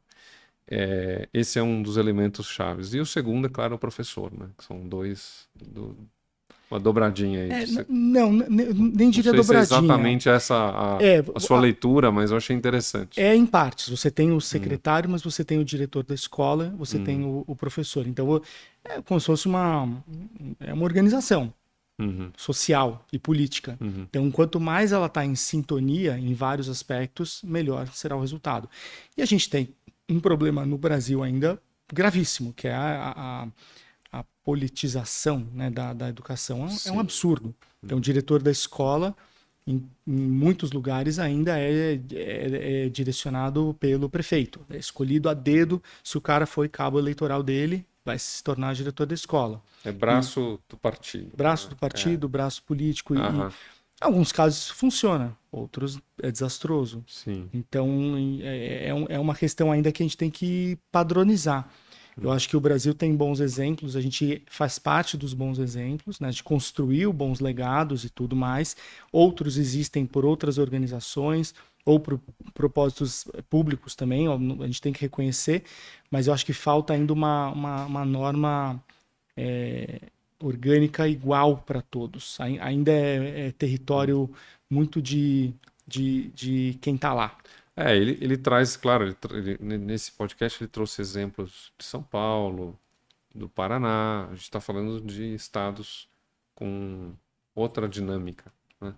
esse é um dos elementos chaves. E o segundo, é claro, o professor, né? Que são uma dobradinha aí. Não, nem diria não sei dobradinha. Se é exatamente essa a sua leitura, mas eu achei interessante. Em partes. Você tem o secretário, mas você tem o diretor da escola, você tem o professor. Então, é como se fosse uma organização social e política. Então, quanto mais ela está em sintonia em vários aspectos, melhor será o resultado. E a gente tem um problema no Brasil ainda gravíssimo, que é a politização, né, da educação. É um absurdo. Então, o diretor da escola, em muitos lugares, ainda é direcionado pelo prefeito. É escolhido a dedo. Se o cara foi cabo eleitoral dele, vai se tornar diretor da escola. É braço do partido. Braço do partido, braço político. E em alguns casos isso funciona, outros é desastroso. Sim. Então, é uma questão ainda que a gente tem que padronizar. Eu acho que o Brasil tem bons exemplos, a gente faz parte dos bons exemplos, né? A gente construiu bons legados e tudo mais. Outros existem por outras organizações ou por propósitos públicos também, a gente tem que reconhecer, mas eu acho que falta ainda uma norma orgânica igual para todos. Ainda é território muito de quem está lá. Ele traz, claro, nesse podcast ele trouxe exemplos de São Paulo, do Paraná. A gente está falando de estados com outra dinâmica, né?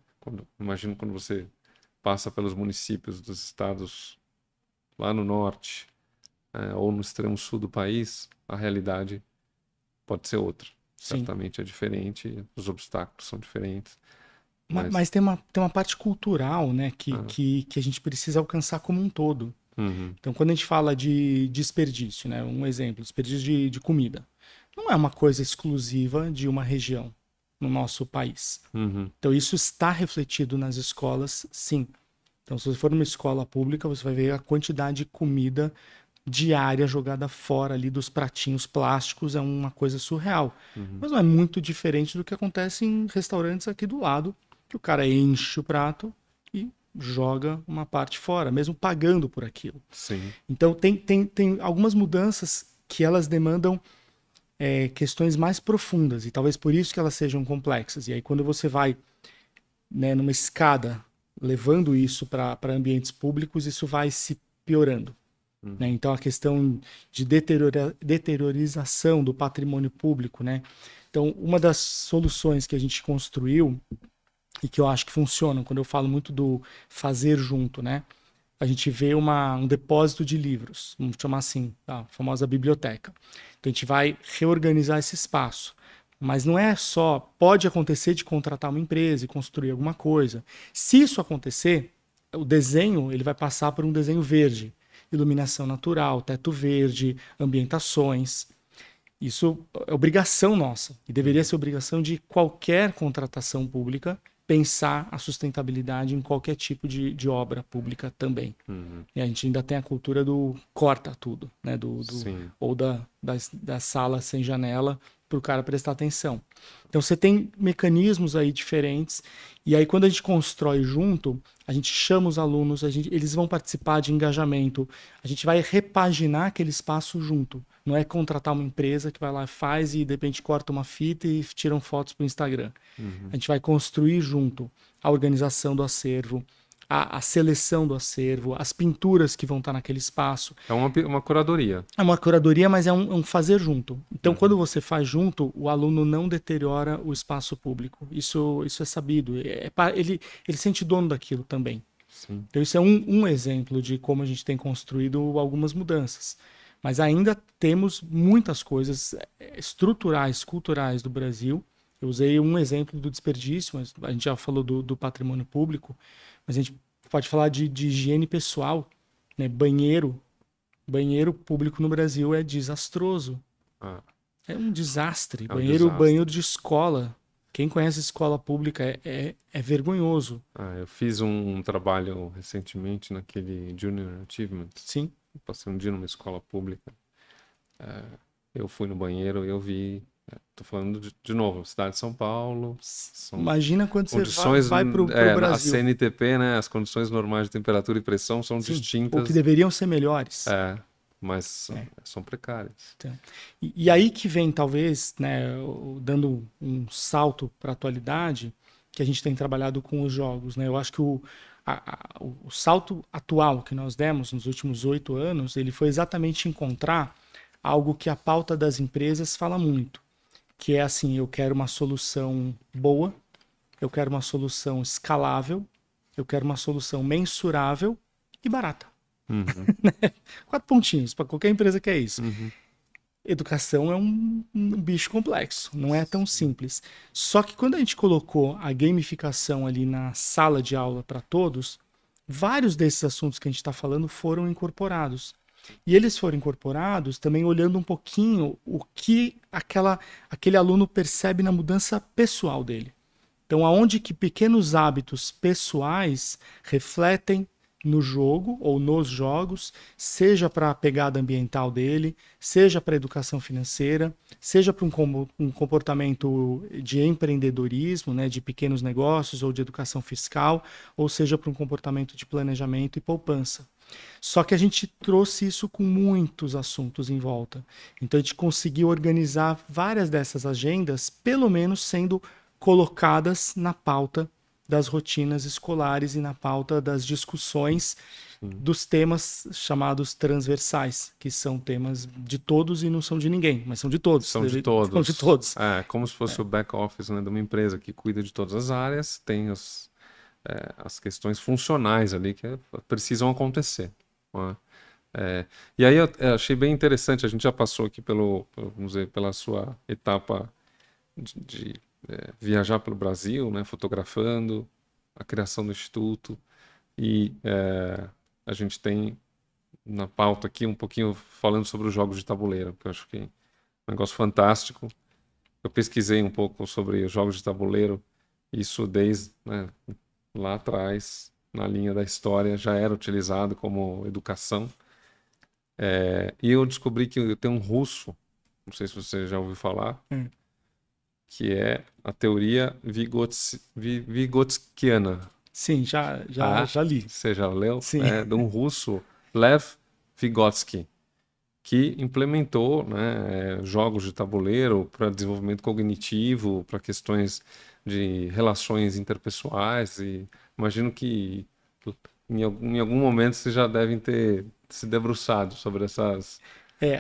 Imagino quando você passa pelos municípios dos estados lá no norte, ou no extremo sul do país, a realidade pode ser outra. Sim. Certamente é diferente, os obstáculos são diferentes. Mas tem uma parte cultural, né, que a gente precisa alcançar como um todo. Então, quando a gente fala de desperdício, né, um exemplo, desperdício de comida, não é uma coisa exclusiva de uma região no nosso país. Então, isso está refletido nas escolas, sim. Então, se você for numa escola pública, você vai ver a quantidade de comida diária jogada fora ali dos pratinhos plásticos, é uma coisa surreal. Mas não é muito diferente do que acontece em restaurantes aqui do lado, que o cara enche o prato e joga uma parte fora, mesmo pagando por aquilo. Sim. Então, tem algumas mudanças que elas demandam questões mais profundas, e talvez por isso que elas sejam complexas. E aí, quando você vai, né, numa escada, levando isso para ambientes públicos, isso vai se piorando. Né? Então, a questão de deteriorização do patrimônio público, né? Então, uma das soluções que a gente construiu e que eu acho que funcionam, quando eu falo muito do fazer junto, né? A gente vê um depósito de livros, vamos chamar assim, a famosa biblioteca. Então a gente vai reorganizar esse espaço. Mas não é só, pode acontecer de contratar uma empresa e construir alguma coisa. Se isso acontecer, o desenho ele vai passar por um desenho verde. Iluminação natural, teto verde, ambientações. Isso é obrigação nossa. E deveria ser obrigação de qualquer contratação pública pensar a sustentabilidade em qualquer tipo de obra pública também. E a gente ainda tem a cultura do corta tudo, né? Ou da sala sem janela para o cara prestar atenção. Então você tem mecanismos aí diferentes, e aí quando a gente constrói junto, a gente chama os alunos, eles vão participar de engajamento, a gente vai repaginar aquele espaço junto. Não é contratar uma empresa que vai lá, faz e de repente corta uma fita e tiram fotos para o Instagram. A gente vai construir junto a organização do acervo, a seleção do acervo, as pinturas que vão estar naquele espaço. É uma curadoria. É uma curadoria, mas é um fazer junto. Então, quando você faz junto, o aluno não deteriora o espaço público. Isso é sabido. Ele sente dono daquilo também. Sim. Então, isso é um exemplo de como a gente tem construído algumas mudanças. Mas ainda temos muitas coisas estruturais, culturais do Brasil. Eu usei um exemplo do desperdício, mas a gente já falou do patrimônio público, mas a gente pode falar de higiene pessoal, né? Banheiro público no Brasil é desastroso. Ah, É um desastre. é um desastre. Banheiro de escola. Quem conhece escola pública é vergonhoso. Eu fiz um trabalho recentemente naquele Junior Achievement. Sim. Eu passei um dia numa escola pública. Eu fui no banheiro e eu vi. Tô falando de novo, cidade de São Paulo. São Imagina quando condições, você vai pro a Brasil. CNTP, né? As condições normais de temperatura e pressão são Sim, distintas. ou que deveriam ser melhores. Mas são precárias. Então, e aí que vem, talvez, né, dando um salto para a atualidade, que a gente tem trabalhado com os jogos. Né? Eu acho que o salto atual que nós demos nos últimos 8 anos, ele foi exatamente encontrar algo que a pauta das empresas fala muito, que é assim, eu quero uma solução boa, eu quero uma solução escalável, eu quero uma solução mensurável e barata. 4 pontinhos para qualquer empresa que é isso. Educação é um bicho complexo, não é tão simples. Só que quando a gente colocou a gamificação ali na sala de aula para todos, vários desses assuntos que a gente está falando foram incorporados. E eles foram incorporados também olhando um pouquinho o que aquele aluno percebe na mudança pessoal dele. Então, aonde que pequenos hábitos pessoais refletem no jogo ou nos jogos, seja para a pegada ambiental dele, seja para a educação financeira, seja para um comportamento de empreendedorismo, né, de pequenos negócios ou de educação fiscal, ou seja para um comportamento de planejamento e poupança. Só que a gente trouxe isso com muitos assuntos em volta. Então a gente conseguiu organizar várias dessas agendas, pelo menos sendo colocadas na pauta das rotinas escolares e na pauta das discussões dos temas chamados transversais, que são temas de todos e não são de ninguém, mas são de todos. São de todos. São de todos. Como se fosse o back-office, né, de uma empresa que cuida de todas as áreas, tem as questões funcionais ali que precisam acontecer. Né? E aí eu achei bem interessante, a gente já passou aqui vamos dizer, pela sua etapa de viajar pelo Brasil, né, fotografando, a criação do Instituto, e a gente tem na pauta aqui um pouquinho falando sobre os jogos de tabuleiro, que eu acho que é um negócio fantástico. Eu pesquisei um pouco sobre os jogos de tabuleiro, isso desde lá atrás, na linha da história, já era utilizado como educação. E eu descobri que tem um russo, não sei se você já ouviu falar, que é a teoria Vygotskiana. Sim, já li. Você já leu? Sim. De um russo, Lev Vygotsky, que implementou, né, jogos de tabuleiro para desenvolvimento cognitivo, para questões de relações interpessoais. E imagino que em algum momento vocês já devem ter se debruçado sobre essas...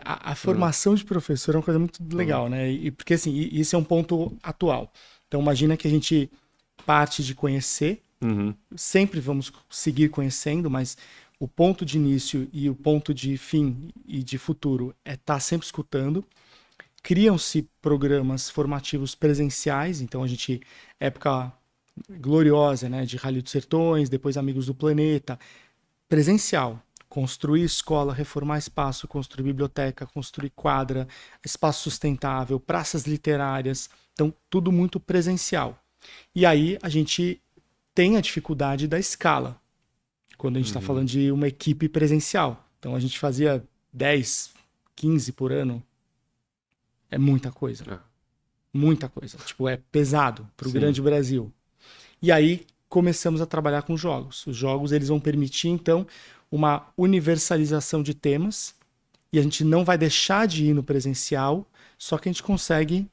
A formação de professor é uma coisa muito legal, né? Porque assim, isso é um ponto atual. Então imagina que a gente parte de conhecer, sempre vamos seguir conhecendo, mas o ponto de início e o ponto de fim e de futuro é estar sempre escutando. Criam-se programas formativos presenciais, então a gente, época gloriosa, né, de Rally dos Sertões, depois Amigos do Planeta, presencial. Construir escola, reformar espaço, construir biblioteca, construir quadra, espaço sustentável, praças literárias. Então, tudo muito presencial. E aí a gente tem a dificuldade da escala, quando a gente está falando de uma equipe presencial. Então, a gente fazia 10, 15 por ano. É muita coisa. Muita coisa. Tipo, é pesado para o grande Brasil. E aí começamos a trabalhar com jogos. Os jogos eles vão permitir, então, uma universalização de temas, e a gente não vai deixar de ir no presencial, só que a gente consegue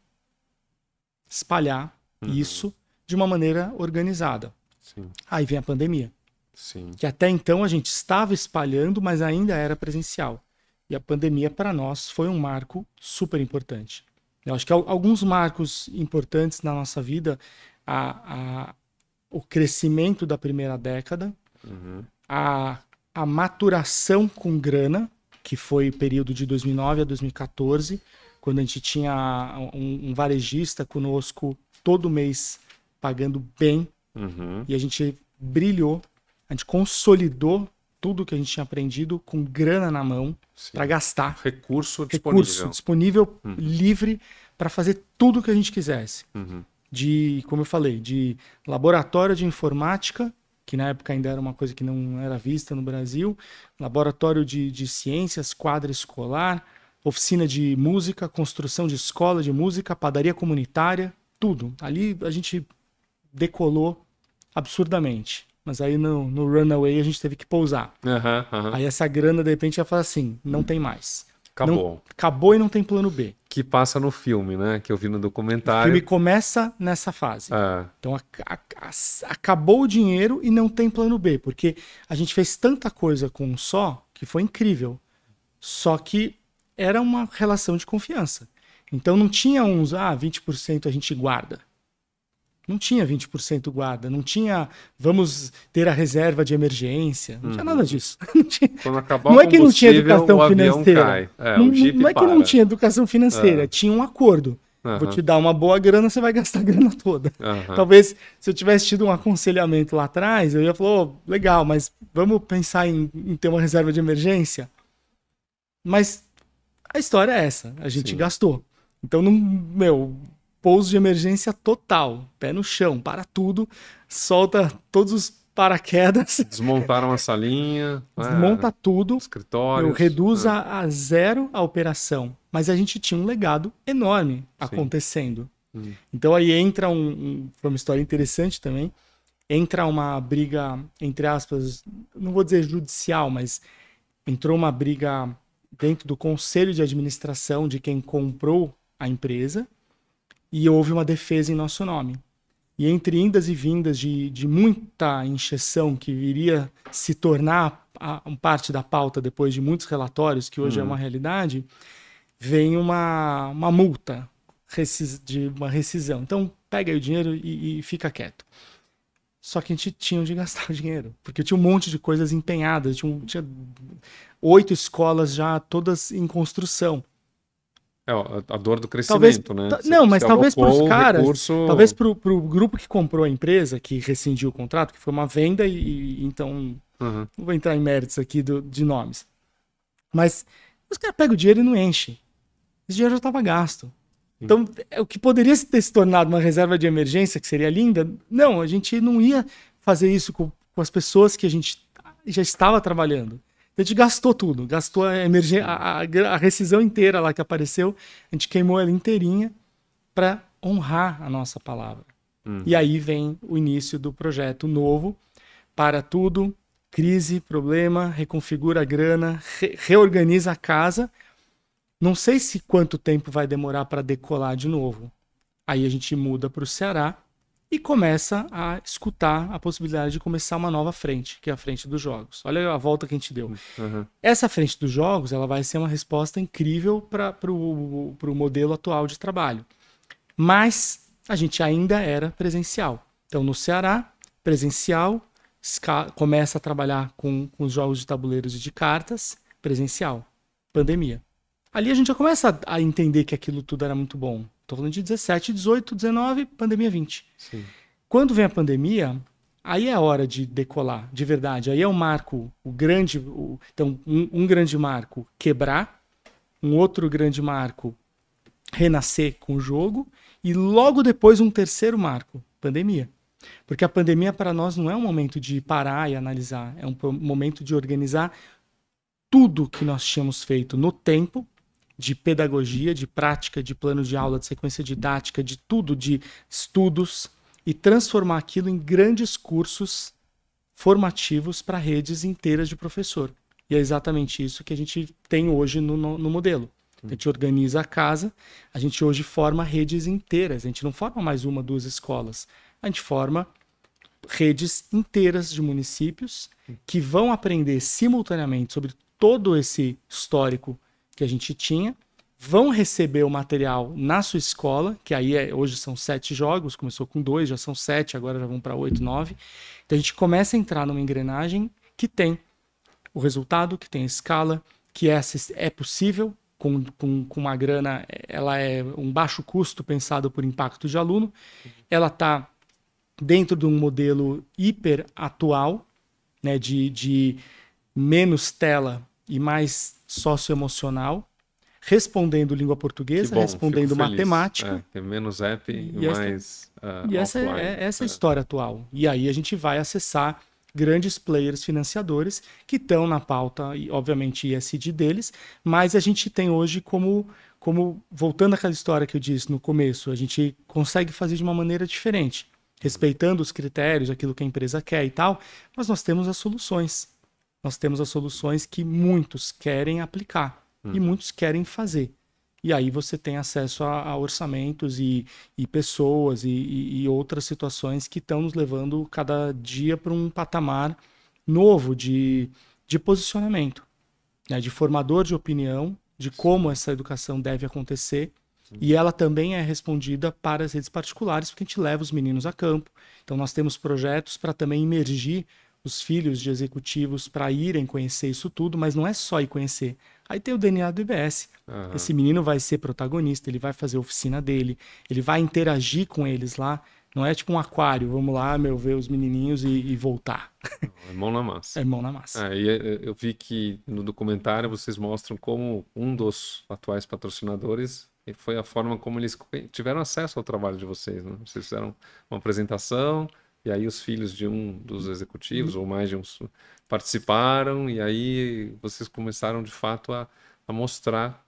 espalhar isso de uma maneira organizada. Sim. Aí vem a pandemia. Sim. Que até então a gente estava espalhando, mas ainda era presencial. E a pandemia, para nós, foi um marco super importante. Eu acho que alguns marcos importantes na nossa vida, o crescimento da primeira década, a maturação com grana, que foi o período de 2009 a 2014, quando a gente tinha um varejista conosco todo mês pagando bem, e a gente brilhou, a gente consolidou tudo que a gente tinha aprendido com grana na mão para gastar. Recurso disponível livre para fazer tudo o que a gente quisesse. Como eu falei, de laboratório de informática, que na época ainda era uma coisa que não era vista no Brasil, laboratório de ciências, quadra escolar, oficina de música, construção de escola de música, padaria comunitária, tudo. Ali a gente decolou absurdamente. Mas aí no Runaway a gente teve que pousar. Aí essa grana, de repente, ia falar assim, não tem mais. Acabou. Acabou e não tem plano B. Que passa no filme, né? Que eu vi no documentário. O filme começa nessa fase. Então acabou o dinheiro e não tem plano B. Porque a gente fez tanta coisa com um só que foi incrível. Só que era uma relação de confiança. Então não tinha 20% a gente guarda. Não tinha 20% guarda, não tinha vamos ter a reserva de emergência, não tinha nada disso. Não, tinha... Quando acabar não é que não tinha educação financeira. Não é que não tinha educação financeira, tinha um acordo. Vou te dar uma boa grana, você vai gastar a grana toda. Talvez se eu tivesse tido um aconselhamento lá atrás, eu ia falar, legal, mas vamos pensar em ter uma reserva de emergência? Mas a história é essa, a gente gastou. Então, pouso de emergência total, pé no chão, para tudo, solta todos os paraquedas. Desmontaram a salinha. Desmonta tudo. Escritório. Reduz a zero a operação. Mas a gente tinha um legado enorme acontecendo. Então aí entra foi uma história interessante também, entra uma briga, entre aspas, não vou dizer judicial, mas entrou uma briga dentro do conselho de administração de quem comprou a empresa, e houve uma defesa em nosso nome. E entre indas e vindas de muita encheção que viria se tornar parte da pauta depois de muitos relatórios, que hoje é uma realidade, vem uma multa de uma rescisão. Então, pega aí o dinheiro e fica quieto. Só que a gente tinha onde gastar o dinheiro, porque tinha um monte de coisas empenhadas, tinha 8 escolas já todas em construção. A dor do crescimento, né? Não, mas talvez para os caras, talvez para o grupo que comprou a empresa, que rescindiu o contrato, que foi uma venda, então não vou entrar em méritos aqui de nomes. Mas os caras pegam o dinheiro e não enchem. Esse dinheiro já estava gasto. Então, o que poderia ter se tornado uma reserva de emergência, que seria linda, não, a gente não ia fazer isso com as pessoas que a gente já estava trabalhando. A gente gastou tudo, gastou a rescisão inteira lá que apareceu, a gente queimou ela inteirinha para honrar a nossa palavra. E aí vem o início do projeto novo, para tudo, crise, problema, reconfigura a grana, reorganiza a casa. Não sei se quanto tempo vai demorar para decolar de novo. Aí a gente muda para o Ceará e começa a escutar a possibilidade de começar uma nova frente, que é a frente dos jogos. Olha a volta que a gente deu. Essa frente dos jogos, ela vai ser uma resposta incrível para o modelo atual de trabalho. Mas a gente ainda era presencial. Então, no Ceará, presencial, começa a trabalhar com os jogos de tabuleiros e de cartas, presencial. Pandemia. Ali a gente já começa a entender que aquilo tudo era muito bom. Estou falando de 17, 18, 19, pandemia 20. Sim. Quando vem a pandemia, aí é a hora de decolar, de verdade. Aí é o marco, então, um grande marco quebrar, um outro grande marco renascer com o jogo, e logo depois um terceiro marco, pandemia. Porque a pandemia para nós não é um momento de parar e analisar, é um momento de organizar tudo que nós tínhamos feito no tempo, de pedagogia, de prática, de plano de aula, de sequência didática, de tudo, de estudos, e transformar aquilo em grandes cursos formativos para redes inteiras de professor. E é exatamente isso que a gente tem hoje no modelo. A gente organiza a casa, a gente hoje forma redes inteiras, a gente não forma mais 1, 2 escolas, a gente forma redes inteiras de municípios que vão aprender simultaneamente sobre todo esse histórico que a gente tinha, vão receber o material na sua escola, que aí hoje são 7 jogos, começou com 2, já são 7, agora já vão para 8, 9. Então a gente começa a entrar numa engrenagem que tem o resultado, que tem a escala, que é possível, com uma grana, ela é um baixo custo pensado por impacto de aluno, ela está dentro de um modelo hiper atual, né, de menos tela e mais socioemocional, respondendo língua portuguesa, bom, respondendo matemática. É menos app e mais e essa é a história atual. E aí a gente vai acessar grandes players financiadores que estão na pauta, e obviamente ESG deles, mas a gente tem hoje como, voltando àquela história que eu disse no começo, a gente consegue fazer de uma maneira diferente, respeitando os critérios, aquilo que a empresa quer e tal, mas nós temos as soluções. Nós temos as soluções que muitos querem aplicar. E muitos querem fazer. E aí você tem acesso a orçamentos e pessoas e outras situações que estão nos levando cada dia para um patamar novo de posicionamento, né? De formador de opinião, de como essa educação deve acontecer. E ela também é respondida para as redes particulares, porque a gente leva os meninos a campo. Então nós temos projetos para também imergir os filhos de executivos para irem conhecer isso tudo, mas não é só ir conhecer. Aí tem o DNA do IBS. Esse menino vai ser protagonista, ele vai fazer a oficina dele, ele vai interagir com eles lá. Não é tipo um aquário, vamos lá, ver os menininhos e voltar. É mão na massa. É mão na massa. E eu vi que no documentário vocês mostram como um dos atuais patrocinadores foi a forma como eles tiveram acesso ao trabalho de vocês, né? Vocês fizeram uma apresentação. E aí os filhos de um dos executivos, ou mais de uns, participaram, e aí vocês começaram, de fato, a mostrar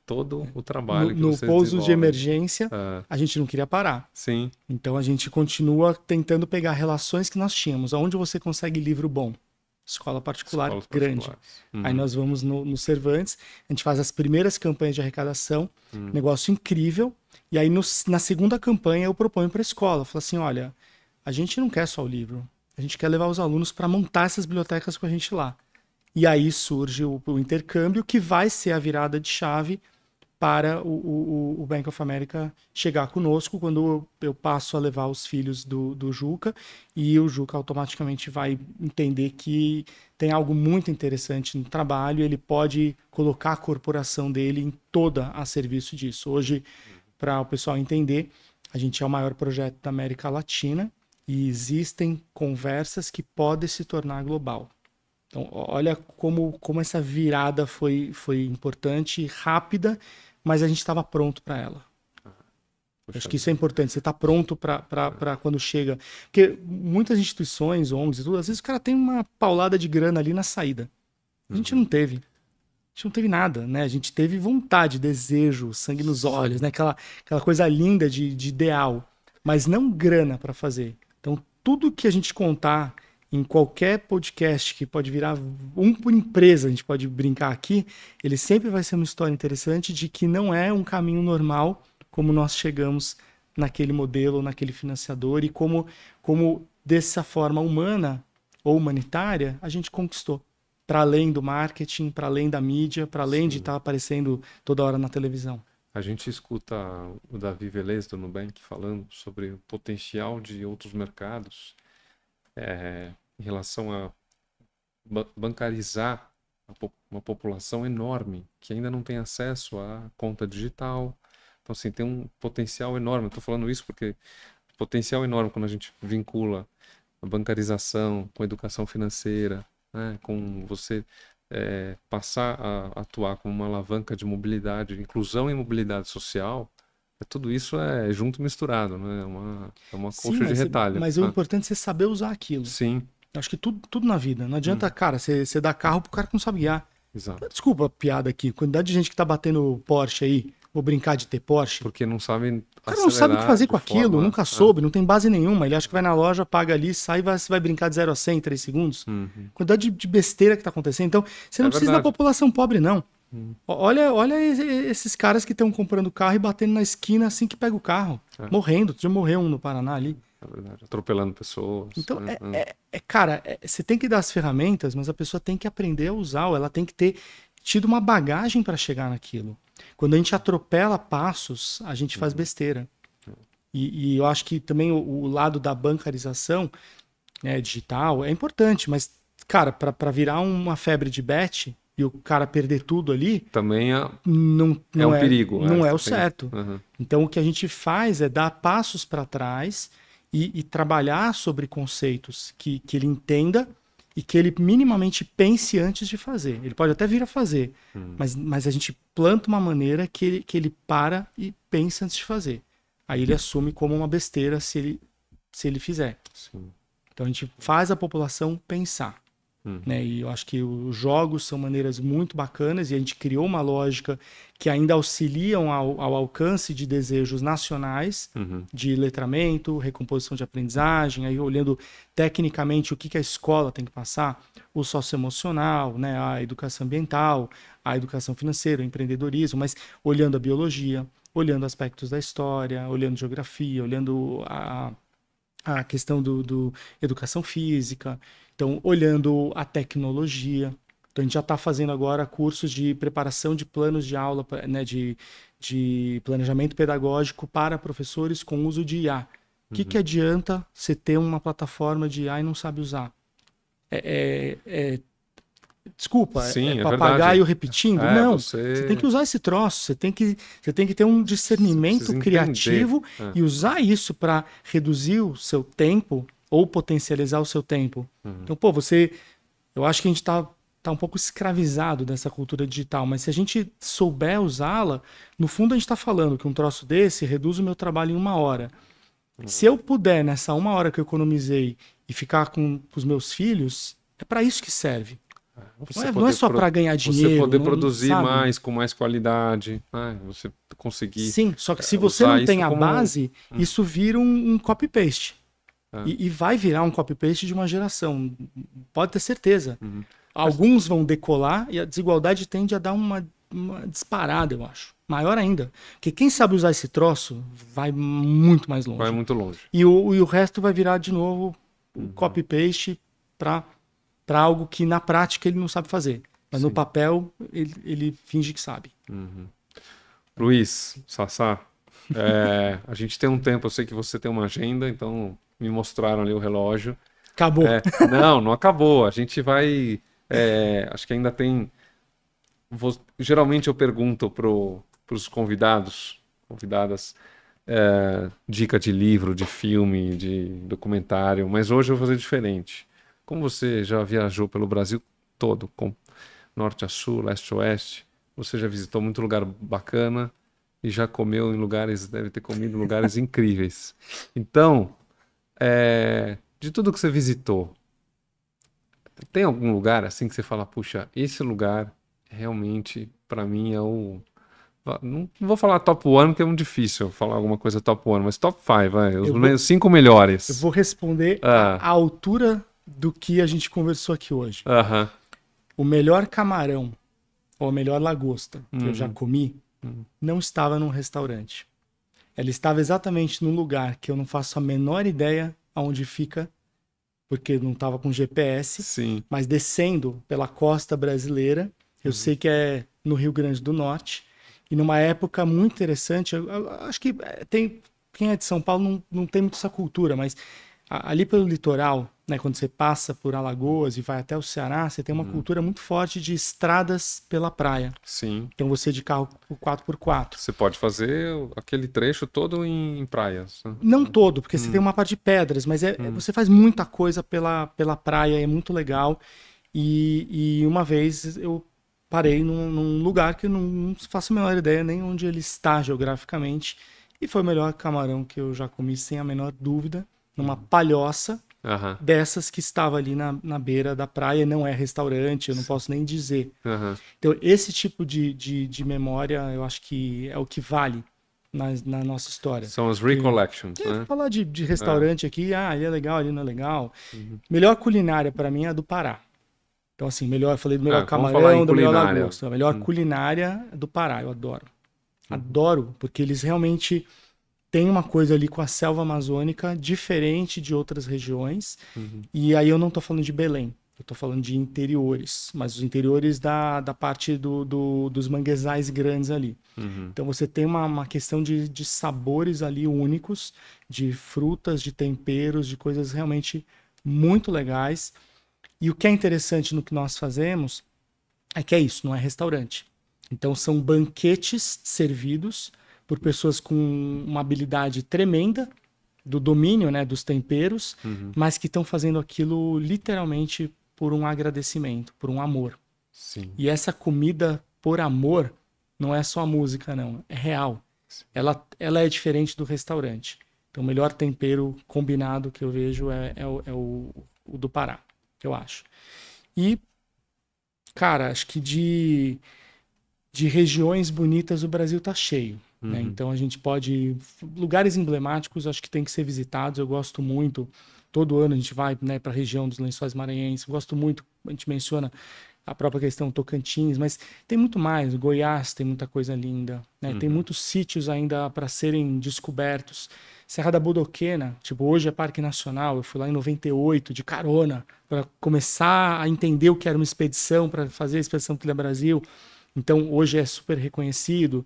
todo o trabalho que vocês No pouso de desenvolvem. emergência, a gente não queria parar. Sim. Então a gente continua tentando pegar relações que nós tínhamos. Onde você consegue livro bom? Escola particular grande. Aí nós vamos no Cervantes, a gente faz as primeiras campanhas de arrecadação, negócio incrível, e aí na segunda campanha eu proponho para a escola, eu falo assim, olha, a gente não quer só o livro, a gente quer levar os alunos para montar essas bibliotecas com a gente lá. E aí surge o intercâmbio, que vai ser a virada de chave para o Bank of America chegar conosco quando eu passo a levar os filhos do Juca, e o Juca automaticamente vai entender que tem algo muito interessante no trabalho, ele pode colocar a corporação dele em toda a serviço disso. Hoje, para o pessoal entender, a gente é o maior projeto da América Latina, e existem conversas que podem se tornar global. Então, olha como essa virada foi importante, rápida, mas a gente estava pronto para ela. Acho que isso é importante, você está pronto para quando chega. Porque muitas instituições, ONGs e tudo, às vezes o cara tem uma paulada de grana ali na saída. A gente não teve. A gente não teve nada, né? A gente teve vontade, desejo, sangue nos olhos, né? Aquela coisa linda de ideal, mas não grana para fazer. Então, tudo que a gente contar em qualquer podcast que pode virar por empresa, a gente pode brincar aqui, ele sempre vai ser uma história interessante de que não é um caminho normal como nós chegamos naquele modelo, naquele financiador, e como dessa forma humana ou humanitária a gente conquistou. Para além do marketing, para além da mídia, para além de estar aparecendo toda hora na televisão. A gente escuta o Davi Velez do Nubank falando sobre o potencial de outros mercados em relação a bancarizar uma população enorme que ainda não tem acesso à conta digital. Então, assim, tem um potencial enorme. Estou falando isso porque potencial enorme quando a gente vincula a bancarização com a educação financeira, né, com você passar a atuar como uma alavanca de mobilidade, inclusão e mobilidade social. Tudo isso é junto misturado, né? É uma colcha de retalho. Mas o importante é você saber usar aquilo. Sim. Acho que tudo na vida. Não adianta, cara, você dar carro pro cara que não sabe guiar. Exato. Desculpa a piada aqui. Quantidade de gente que tá batendo Porsche aí, vou brincar de ter Porsche. Porque não sabe. O cara não sabe o que fazer com aquilo, nunca soube, não tem base nenhuma. Ele acha que vai na loja, paga ali, sai e vai brincar de 0 a 100 em 3 segundos. Quantidade de besteira que tá acontecendo. Então, você não precisa da população pobre, não. Olha esses caras que estão comprando carro e batendo na esquina assim que pega o carro. Morrendo. Já morreu um no Paraná ali. é verdade. Atropelando pessoas. Então, Né? cara, você tem que dar as ferramentas, mas a pessoa tem que aprender a usar, ou ela tem que ter tido uma bagagem para chegar naquilo. Quando a gente atropela passos, a gente faz besteira. E eu acho que também o lado da bancarização, né, digital é importante, mas, cara, para virar uma febre de bet e o cara perder tudo ali, Também não um perigo. Não é o Você tem- certo. Uhum. Então, o que a gente faz é dar passos para trás e trabalhar sobre conceitos que ele entenda e que ele minimamente pense antes de fazer. Ele pode até vir a fazer, mas a gente planta uma maneira que ele para e pensa antes de fazer. Aí ele assume como uma besteira se ele fizer. Sim. Então a gente faz a população pensar. Né? E eu acho que os jogos são maneiras muito bacanas e a gente criou uma lógica que ainda auxiliam ao alcance de desejos nacionais, de letramento, recomposição de aprendizagem, aí olhando tecnicamente o que a escola tem que passar, o socioemocional, né? A educação ambiental, a educação financeira, o empreendedorismo, mas olhando a biologia, olhando aspectos da história, olhando geografia, olhando a questão do educação física, então olhando a tecnologia. Então a gente já está fazendo agora cursos de preparação de planos de aula, né, de planejamento pedagógico para professores com uso de IA. O que adianta você ter uma plataforma de IA e não sabe usar? Desculpa, Sim, é papagaio verdade. repetindo? Não, Você você tem que usar esse troço, você tem que ter um discernimento precisa criativo entender. e usar isso para reduzir o seu tempo ou potencializar o seu tempo. Então, pô, eu acho que a gente tá um pouco escravizado dessa cultura digital, mas se a gente souber usá-la, no fundo a gente está falando que um troço desse reduz o meu trabalho em 1 hora. Se eu puder, nessa 1 hora que eu economizei, e ficar com os meus filhos, é para isso que serve. Não é só para ganhar dinheiro. Você poder não, produzir sabe? mais, com mais qualidade, né? Você conseguir. Sim, só que se você usar não tem isso a como- base, isso vira um copy-paste. É. E vai virar um copy-paste de uma geração. Pode ter certeza. Alguns vão decolar e a desigualdade tende a dar uma disparada, eu acho. Maior ainda. Porque quem sabe usar esse troço vai muito mais longe. Vai muito longe. E o resto vai virar de novo copy-paste para algo que na prática ele não sabe fazer. Mas no papel ele finge que sabe. Luiz, Sassá, a gente tem um tempo, eu sei que você tem uma agenda, então me mostraram ali o relógio. Acabou. Não acabou. A gente vai. Acho que ainda tem. Geralmente eu pergunto para os convidadas, dica de livro, de filme, de documentário, mas hoje eu vou fazer diferente. Como você já viajou pelo Brasil todo, com norte a sul, leste a oeste, você já visitou muito lugar bacana e já comeu em lugares, deve ter comido em lugares incríveis. Então, de tudo que você visitou, tem algum lugar assim que você fala, puxa, esse lugar realmente para mim é o... Não vou falar top 1, porque é muito difícil falar alguma coisa top 1, mas top 5, os 5 melhores. Eu vou responder à altura do que a gente conversou aqui hoje. O melhor camarão ou a melhor lagosta que eu já comi não estava num restaurante. Ela estava exatamente num lugar que eu não faço a menor ideia aonde fica, porque não estava com GPS, Sim. mas descendo pela costa brasileira, eu sei que é no Rio Grande do Norte, e numa época muito interessante, eu acho que quem é de São Paulo não tem muito essa cultura, mas ali pelo litoral, né, quando você passa por Alagoas e vai até o Ceará, você tem uma cultura muito forte de estradas pela praia. Sim. Então você de carro 4x4. Você pode fazer aquele trecho todo em praias. Né? Não todo, porque você tem uma parte de pedras, mas você faz muita coisa pela praia, é muito legal. E uma vez eu parei num lugar que eu não faço a menor ideia nem onde ele está geograficamente. E foi o melhor camarão que eu já comi, sem a menor dúvida, numa palhoça dessas que estava ali na beira da praia. Não é restaurante, eu não posso nem dizer. Então, esse tipo de memória, eu acho que é o que vale na nossa história. São as recollections, né? Falar de restaurante aqui, ele é legal, ali não é legal. Melhor culinária para mim é a do Pará. Então, assim, eu falei do melhor camarão, do melhor lagosta. A melhor culinária é do Pará, eu adoro. Adoro, porque eles realmente tem uma coisa ali com a selva amazônica diferente de outras regiões. Uhum. E aí eu não estou falando de Belém, eu estou falando de interiores, mas os interiores da parte dos manguezais grandes ali. Uhum. Então você tem uma questão de sabores ali únicos, de frutas, de temperos, de coisas realmente muito legais. E o que é interessante no que nós fazemos é que é isso, não é restaurante. Então são banquetes servidos por pessoas com uma habilidade tremenda do domínio, né, dos temperos, Uhum. mas que estão fazendo aquilo literalmente por um agradecimento, por um amor. Sim. E essa comida por amor não é só a música, não. É real. Ela é diferente do restaurante. Então, o melhor tempero combinado que eu vejo é o do Pará, eu acho. E, cara, acho que de regiões bonitas o Brasil tá cheio. Né? Uhum. Então, a gente pode... Lugares emblemáticos acho que tem que ser visitados. Eu gosto muito. Todo ano a gente vai, né, para a região dos Lençóis Maranhenses. Eu gosto muito, a gente menciona a própria questão Tocantins, mas tem muito mais. Goiás tem muita coisa linda, né? Tem muitos sítios ainda para serem descobertos. Serra da Bodoquena, tipo, hoje é Parque Nacional. Eu fui lá em 98 de carona para começar a entender o que era uma expedição, para fazer a expedição Trilha Brasil. Então, hoje é super reconhecido.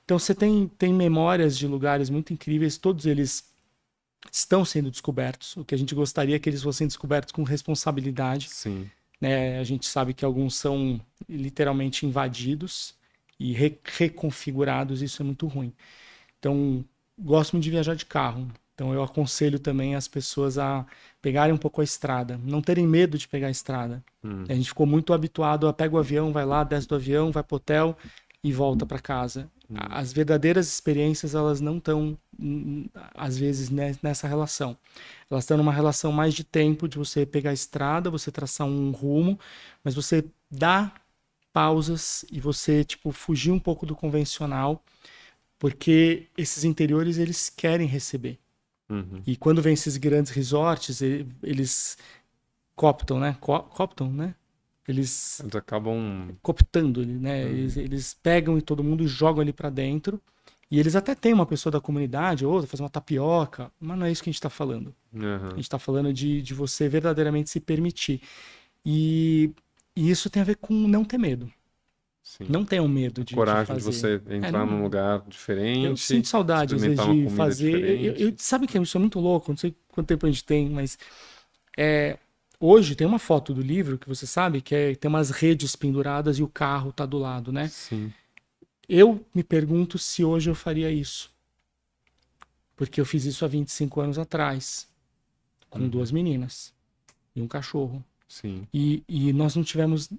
Então, você tem memórias de lugares muito incríveis, todos eles estão sendo descobertos. O que a gente gostaria é que eles fossem descobertos com responsabilidade. Sim. Né? A gente sabe que alguns são literalmente invadidos e reconfigurados, isso é muito ruim. Então, gosto muito de viajar de carro. Então, eu aconselho também as pessoas a pegarem um pouco a estrada, não terem medo de pegar a estrada. A gente ficou muito habituado a pega o avião, vai lá, desce do avião, vai pro hotel e volta para casa. As verdadeiras experiências, elas não estão, às vezes, nessa relação. Elas estão numa relação mais de tempo, de você pegar a estrada, você traçar um rumo, mas você dá pausas e você, tipo, fugir um pouco do convencional, porque esses interiores, eles querem receber. Uhum. E quando vem esses grandes resorts, eles cooptam, né? Cooptam, né? Eles acabam cooptando, né? Eles pegam e todo mundo jogam ali para dentro. E eles até têm uma pessoa da comunidade, outra, faz uma tapioca, mas não é isso que a gente está falando. A gente está falando de você verdadeiramente se permitir. E isso tem a ver com não ter medo. Sim. Não tenham medo de coragem fazer. de você entrar num lugar diferente. Eu sinto saudade, às vezes, de fazer. Sabe que isso é muito louco, não sei quanto tempo a gente tem, mas hoje tem uma foto do livro que você sabe que tem umas redes penduradas e o carro tá do lado, né? Sim. Eu me pergunto se hoje eu faria isso. Porque eu fiz isso há 25 anos atrás, com 2 meninas e um cachorro. Sim. E nós não tivemos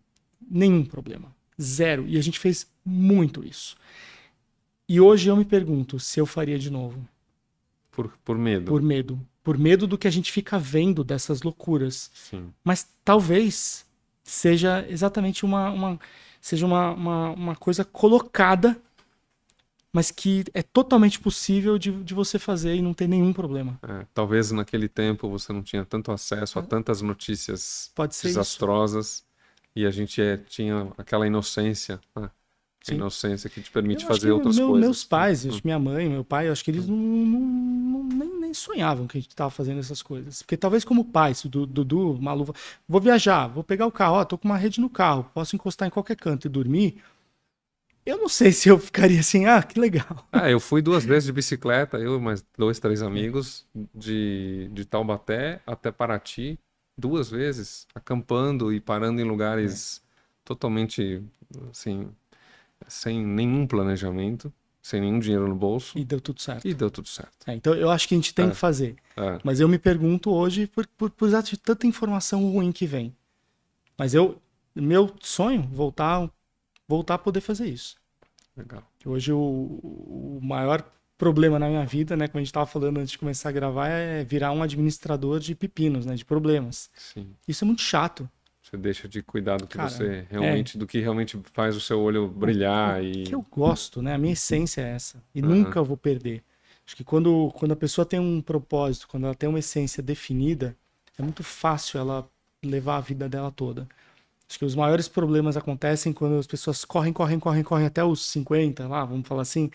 nenhum problema. Zero. E a gente fez muito isso. E hoje eu me pergunto se eu faria de novo. Por medo. Por medo. Por medo do que a gente fica vendo dessas loucuras. Sim. Mas talvez seja exatamente uma coisa colocada, mas que é totalmente possível de você fazer e não ter nenhum problema. Talvez naquele tempo você não tinha tanto acesso a tantas notícias desastrosas e a gente tinha aquela inocência, né? A inocência que te permite fazer outras coisas. Meus pais, minha mãe, meu pai, eu acho que eles nem sonhavam que a gente estava fazendo essas coisas. Porque talvez como pai, se o Dudu, Malu, vou viajar, vou pegar o carro, tô com uma rede no carro, posso encostar em qualquer canto e dormir, eu não sei se eu ficaria assim, que legal. Eu fui 2 vezes de bicicleta, eu e mais 2, 3 amigos, de Taubaté até Paraty, 2 vezes, acampando e parando em lugares totalmente, assim, sem nenhum planejamento, sem nenhum dinheiro no bolso. E deu tudo certo. Então eu acho que a gente tem que fazer. Mas eu me pergunto hoje, por exato de tanta informação ruim que vem. Mas meu sonho, voltar a poder fazer isso. Legal. Hoje o maior problema na minha vida, né, como a gente estava falando antes de começar a gravar, é virar um administrador de pepinos, né, de problemas. Sim. Isso é muito chato. Você deixa de cuidar do que você realmente, do que realmente faz o seu olho brilhar. Que eu gosto, né? A minha essência é essa. E nunca eu vou perder. Acho que quando a pessoa tem um propósito, quando ela tem uma essência definida, é muito fácil ela levar a vida dela toda. Acho que os maiores problemas acontecem quando as pessoas correm até os 50, lá, vamos falar assim,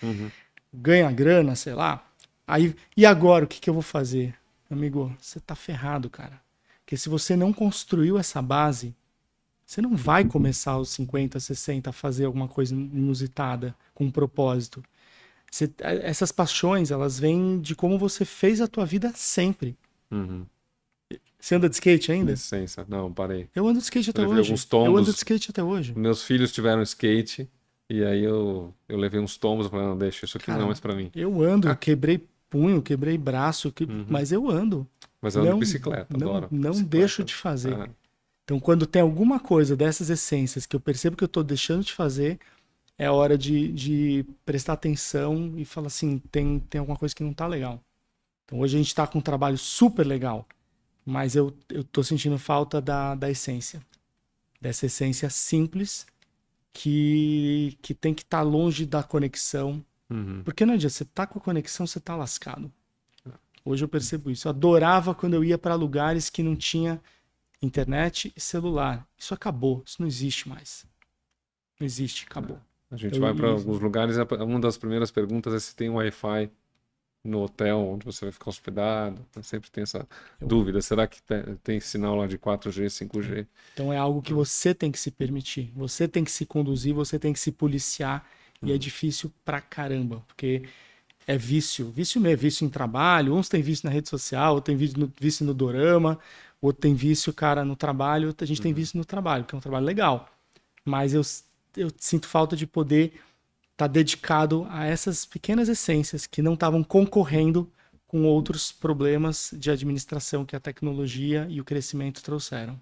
ganha grana, sei lá, Aí, e agora, o que eu vou fazer? Amigo, você tá ferrado, cara. Porque se você não construiu essa base, você não vai começar aos 50, 60 a fazer alguma coisa inusitada, com um propósito. Essas paixões, elas vêm de como você fez a tua vida sempre. Uhum. Você anda de skate ainda? Licença. Não, parei. Eu ando de skate até Levei hoje. alguns Eu ando tombos. de skate até hoje. Meus filhos tiveram skate e aí eu levei uns tombos. Eu falei, não, deixa, isso aqui não é Cara, mais pra mim. eu ando, quebrei punho, quebrei braço, mas eu ando. Mas eu ando de Não, bicicleta, adoro. não Bicicleta. deixo de fazer. Ah, Então, quando tem alguma coisa dessas essências que eu percebo que eu tô deixando de fazer, é hora de prestar atenção e falar assim, tem alguma coisa que não tá legal. Então, hoje a gente tá com um trabalho super legal, mas eu tô sentindo falta da essência. Dessa essência simples que tem que estar longe da conexão. uhum. Porque não adianta, você tá com a conexão, você tá lascado. Hoje eu percebo isso. Eu adorava quando eu ia para lugares que não tinha internet e celular. Isso acabou, isso não existe mais. Não existe, acabou. A gente vai para alguns lugares, uma das primeiras perguntas é se tem Wi-Fi no hotel onde você vai ficar hospedado. Eu sempre tem essa dúvida. Será que tem sinal lá de 4G, 5G? Então é algo que você tem que se permitir. Você tem que se conduzir, você tem que se policiar. E é difícil pra caramba, porque é vício. Vício mesmo, vício em trabalho. Uns têm vício na rede social, outro tem vício no dorama, outro tem vício, cara, no trabalho. A gente tem vício no trabalho, que é um trabalho legal. Mas eu sinto falta de poder estar dedicado a essas pequenas essências que não estavam concorrendo com outros problemas de administração que a tecnologia e o crescimento trouxeram.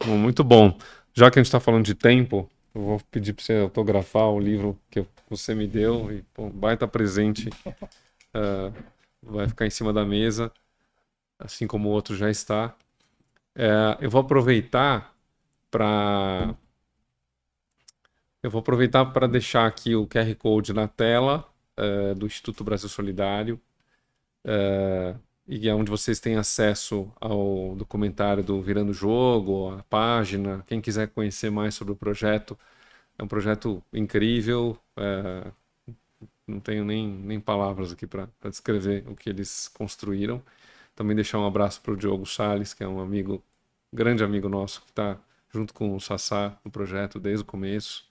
Bom, muito bom. Já que a gente está falando de tempo, eu vou pedir para você autografar o livro que você me deu. E, pô, baita presente. Vai ficar em cima da mesa, assim como o outro já está. Eu vou aproveitar para deixar aqui o QR Code na tela do Instituto Brasil Solidário, e é onde vocês têm acesso ao documentário do Virando Jogo, a página. Quem quiser conhecer mais sobre o projeto, é um projeto incrível. Não tenho nem palavras aqui para descrever o que eles construíram. Também deixar um abraço para o Diogo Salles, que é um amigo, grande amigo nosso, que está junto com o Sassá no projeto desde o começo.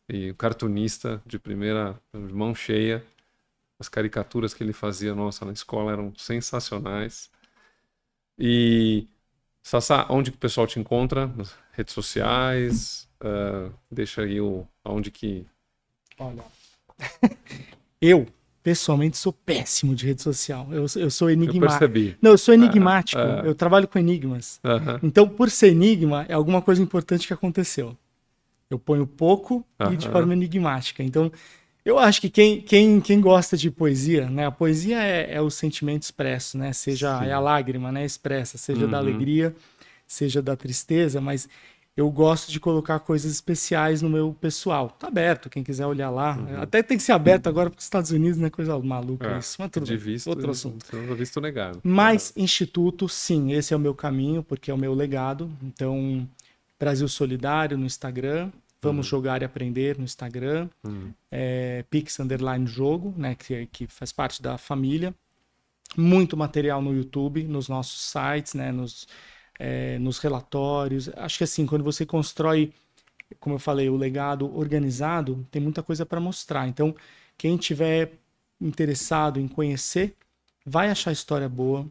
E o cartunista de primeira mão cheia. As caricaturas que ele fazia, nossa, na escola eram sensacionais. E, Sassá, onde que o pessoal te encontra? Nas redes sociais? Deixa aí aonde que... Olha, eu, pessoalmente, sou péssimo de rede social. Eu sou enigmático. Eu percebi. Não, eu sou enigmático. Eu trabalho com enigmas. Então, por ser enigma, é alguma coisa importante que aconteceu. Eu ponho pouco e de forma enigmática. Então, eu acho que quem gosta de poesia, né? A poesia é o sentimento expresso, né? Seja a lágrima, né? Expressa, seja da alegria, seja da tristeza, mas eu gosto de colocar coisas especiais no meu pessoal. Tá aberto, quem quiser olhar lá. Até tem que ser aberto agora para os Estados Unidos, né? Coisa maluca isso. Mas tudo bem, outro assunto. Visto negado. Mas Instituto, sim, esse é o meu caminho, porque é o meu legado. Então, Brasil Solidário no Instagram. Vamos jogar e aprender no Instagram. Pix_jogo, né, que faz parte da família. Muito material no YouTube, nos nossos sites, né, nos relatórios. Acho que assim, quando você constrói, como eu falei, o legado organizado, tem muita coisa para mostrar. Então, quem tiver interessado em conhecer, vai achar história boa.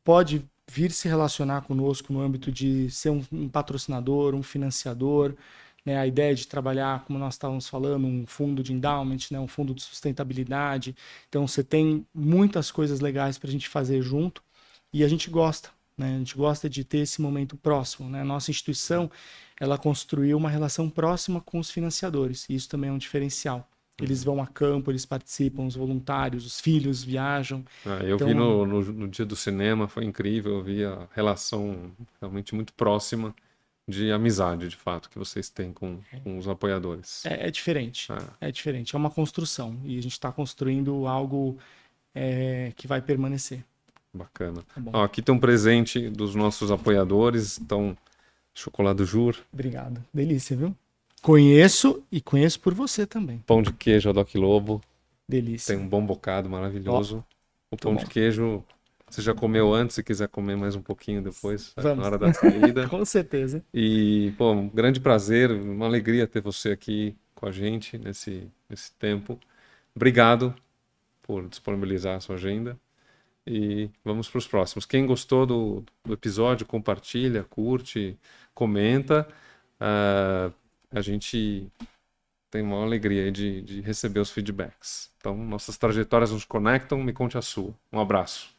Pode vir se relacionar conosco no âmbito de ser um patrocinador, um financiador. Né, a ideia de trabalhar, como nós estávamos falando, um fundo de endowment, né, um fundo de sustentabilidade. Então, você tem muitas coisas legais para a gente fazer junto e a gente gosta. Né, a gente gosta de ter esse momento próximo. Né? A nossa instituição, ela construiu uma relação próxima com os financiadores e isso também é um diferencial. Eles vão a campo, eles participam, os voluntários, os filhos viajam. Eu vi no dia do cinema, foi incrível, eu vi a relação realmente muito próxima de amizade, de fato, que vocês têm com os apoiadores. É diferente, é diferente, é uma construção e a gente está construindo algo que vai permanecer. Bacana. Tá aqui tem um presente dos nossos apoiadores, então, chocolate Jur. Obrigado, delícia, viu? Conheço e conheço por você também. Pão de queijo Doc Lobo. Delícia. Tem um bom bocado maravilhoso. O pão bom. de queijo, você já comeu antes, se quiser comer mais um pouquinho depois, Vamos. na hora da saída. Com certeza. E, pô, um grande prazer, uma alegria ter você aqui com a gente nesse tempo. Obrigado por disponibilizar a sua agenda. E vamos para os próximos. Quem gostou do episódio, compartilha, curte, comenta. A gente tem uma alegria aí de receber os feedbacks. Então, nossas trajetórias nos conectam. Me conte a sua. Um abraço.